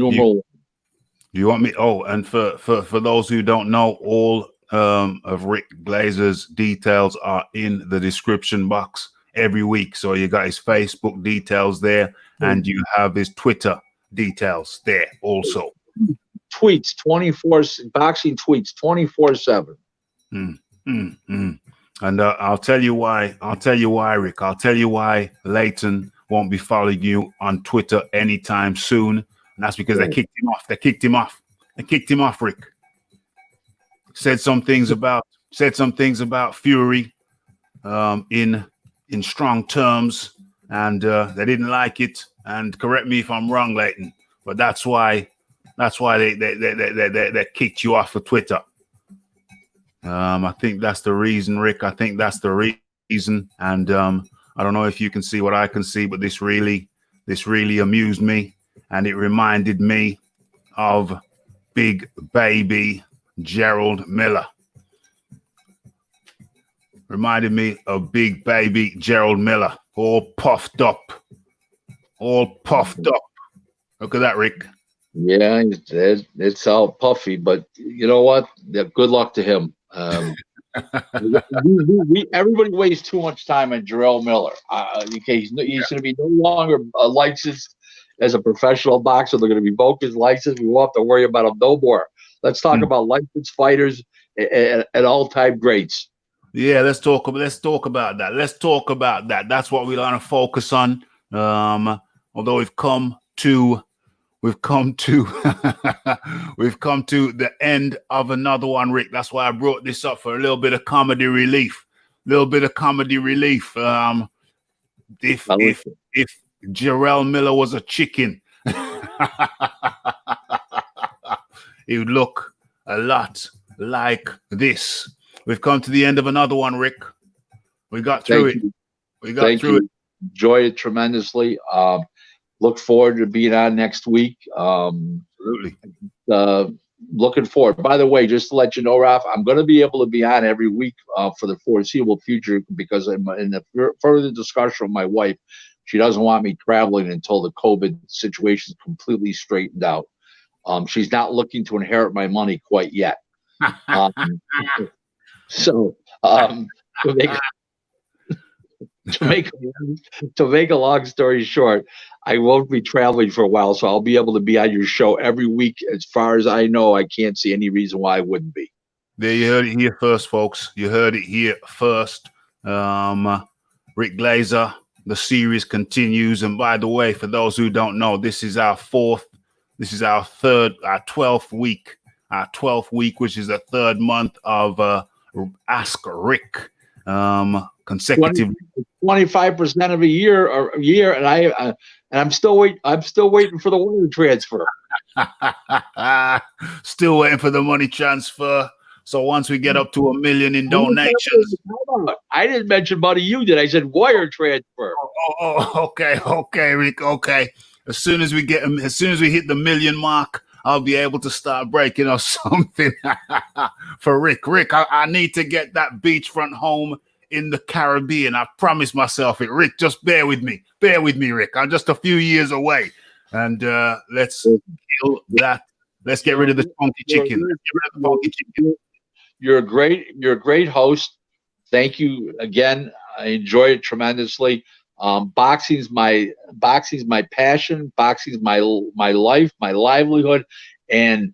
want me? Oh, and for those who don't know, all of Rick Glaser's details are in the description box every week. So you got his Facebook details there, and you have his Twitter details there also. Tweets 24, boxing tweets 24/7. And I'll tell you why. Rick. I'll tell you why Leighton won't be following you on Twitter anytime soon. And that's because they kicked him off. They kicked him off, Rick. Said some things about Fury in strong terms, and they didn't like it. And correct me if I'm wrong, Leighton, but that's why they kicked you off of Twitter. I think that's the reason, Rick. I think that's the reason. And I don't know if you can see what I can see, but this really amused me, and it reminded me of big baby Gerald Miller. Reminded me of big baby Gerald Miller, all puffed up. Look at that, Rick. Yeah, it's all puffy, but you know what? Good luck to him. Everybody wastes too much time on Jarrell Miller. He's going to be no longer licensed as a professional boxer. They're going to revoke his license. We won't have to worry about him no more. Let's talk about licensed fighters at all-time greats. Yeah, let's talk about that. That's what we want to focus on. Although we've come to the end of another one, Rick. That's why I brought this up, for a little bit of comedy relief. If Jarrell Miller was a chicken, he would look a lot like this. We've come to the end of another one, Rick. We got through it. Enjoy it tremendously. Look forward to being on next week. Absolutely. Looking forward. By the way, just to let you know, Ralph, I'm going to be able to be on every week for the foreseeable future, because I'm in a further discussion with my wife. She doesn't want me traveling until the COVID situation is completely straightened out. She's not looking to inherit my money quite yet. To make a long story short, I won't be traveling for a while, so I'll be able to be on your show every week. As far as I know, I can't see any reason why I wouldn't be. There, you heard it here first, folks. You heard it here first. Rick Glaser the series continues. And by the way, for those who don't know, this is our 12th week, which is the third month of Ask Rick, consecutive 25% of a year, and I'm still waiting for the wire transfer. Still waiting for the money transfer. So once we get up to 1 million in donations, I didn't mention money. You did. I said wire transfer. Okay, Rick. Okay. As soon as we hit the 1 million mark, I'll be able to start breaking or something for Rick. Rick, I need to get that beachfront home in the Caribbean. I promised myself it. Rick, just bear with me. Bear with me, Rick. I'm just a few years away. And let's kill that. Let's get rid of the funky chicken. Let's get rid of the funky chicken. You're a great host. Thank you again. I enjoy it tremendously. Boxing's my passion. Boxing's my life, my livelihood, and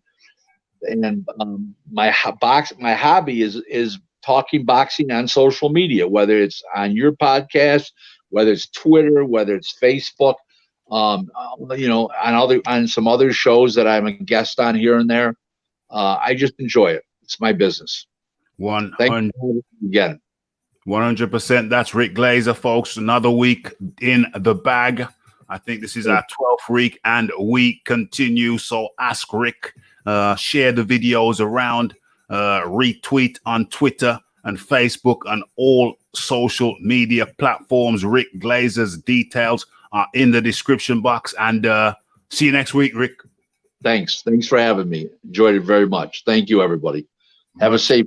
my hobby is talking boxing on social media, whether it's on your podcast, whether it's Twitter, whether it's Facebook, on some other shows that I'm a guest on here and there. I just enjoy it. It's my business. 100 again. 100%. That's Rick Glaser, folks. Another week in the bag. I think this is our 12th week, and we continue. So ask Rick. Share the videos around. Retweet on Twitter and Facebook and all social media platforms. Rick Glaser's details are in the description box. And see you next week, Rick. Thanks for having me. Enjoyed it very much. Thank you, everybody. Have a safe.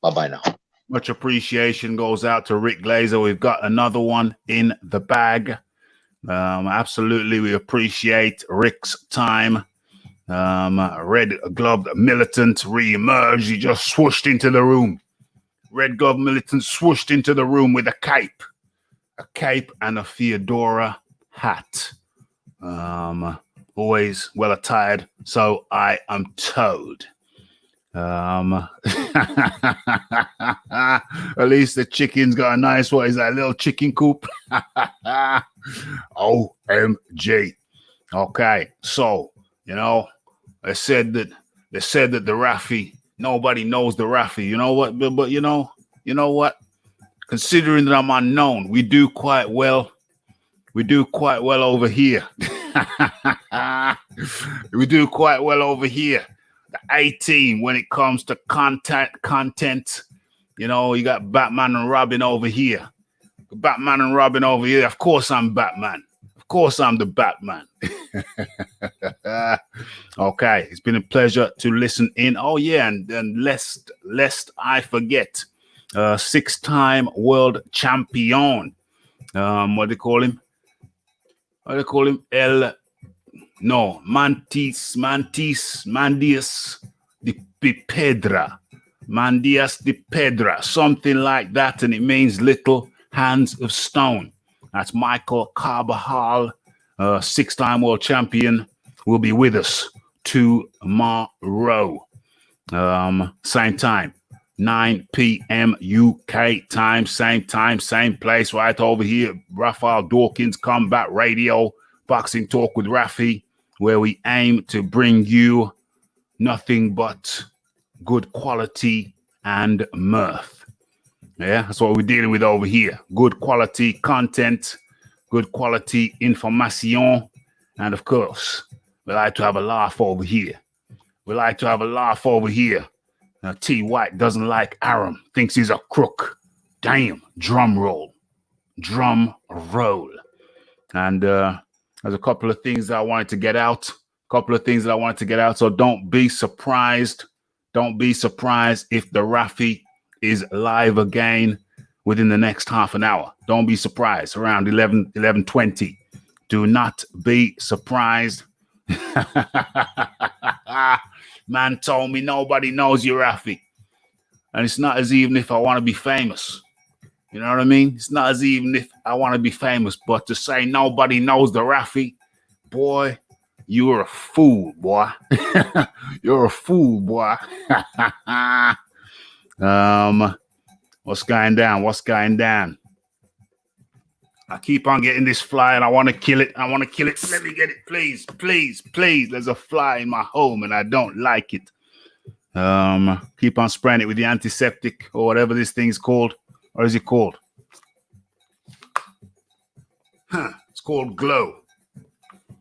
Bye-bye now. Much appreciation goes out to Rick Glaser. We've got another one in the bag. Absolutely, we appreciate Rick's time. Red Glove Militant re-emerged. He just swooshed into the room. Red Glove Militant swooshed into the room with a cape and a fedora hat. Always well attired, so I am told. At least the chicken's got a nice one. Is that a little chicken coop? OMG. Okay, so they said that the Rafi, nobody knows the Rafi. You know what? But you know what? Considering that I'm unknown, we do quite well. We do quite well over here. We do quite well over here. The A-team when it comes to content. You got Batman and Robin over here. Batman and Robin over here. Of course I'm Batman. Of course I'm the Batman. Okay, it's been a pleasure to listen in. Oh yeah, and lest I forget, 6-time world champion. What do they call him? Mandias de Pedra, something like that, and it means little hands of stone. That's Michael Carbajal, 6-time world champion, will be with us tomorrow. Same time, 9 p.m. UK time, same place, right over here. Raphael Dawkins Combat Radio, Boxing Talk with Rafi, where we aim to bring you nothing but good quality and mirth. Yeah, that's what we're dealing with over here. Good quality content, good quality information, and of course, we like to have a laugh over here. Now, T. White doesn't like Aram, thinks he's a crook. Damn, drum roll. And there's a couple of things that I wanted to get out. So don't be surprised. Don't be surprised if the Rafi is live again within the next half an hour. Don't be surprised. Around 11:20. Do not be surprised. Man told me nobody knows you, Rafi. And it's not as even if I want to be famous. You know what I mean? It's not as even if I want to be famous, but to say nobody knows the Rafi, boy, you're a fool, boy. You're a fool, boy. What's going down? I keep on getting this fly and I want to kill it. I want to kill it. Let me get it, please, please, please. There's a fly in my home and I don't like it. Keep on spraying it with the antiseptic or whatever this thing's called. What is it called? It's called Glow.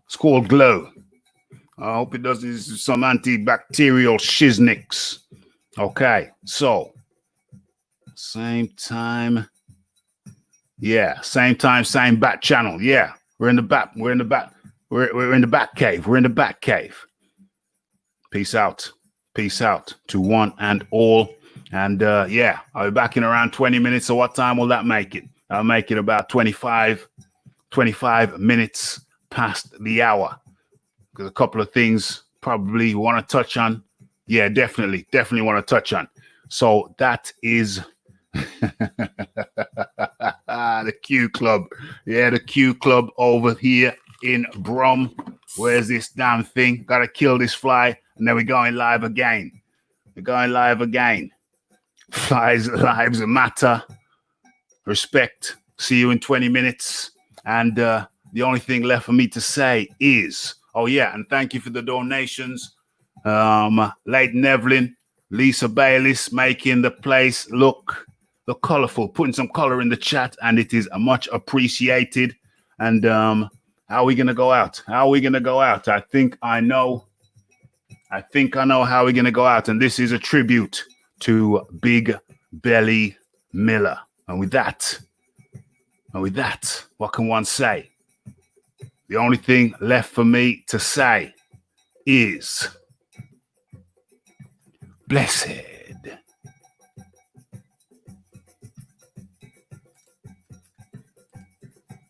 It's called Glow. I hope it doesn't do some antibacterial shiznicks. Okay, so same time. Yeah, same time, same bat channel. Yeah, we're in the back. We're in the back. We're in the back cave. We're in the back cave. Peace out. Peace out to one and all. And yeah, I'll be back in around 20 minutes. So what time will that make it? I'll make it about 25 minutes past the hour. Because a couple of things probably want to touch on. Yeah, definitely want to touch on. So that is the Q Club. Yeah, the Q Club over here in Brum. Where's this damn thing? Gotta kill this fly. And then we're going live again. We're going live again. Flies' lives matter. Respect. See you in 20 minutes. And the only thing left for me to say is, oh yeah, and thank you for the donations. Leighton Evelyn, Lisa Bayliss, making the place look colorful, putting some color in the chat, and it is much appreciated. And how are we gonna go out? How are we gonna go out? I think I know how we're gonna go out, and this is a tribute to Big Belly Miller. And with that, what can one say? The only thing left for me to say is blessed.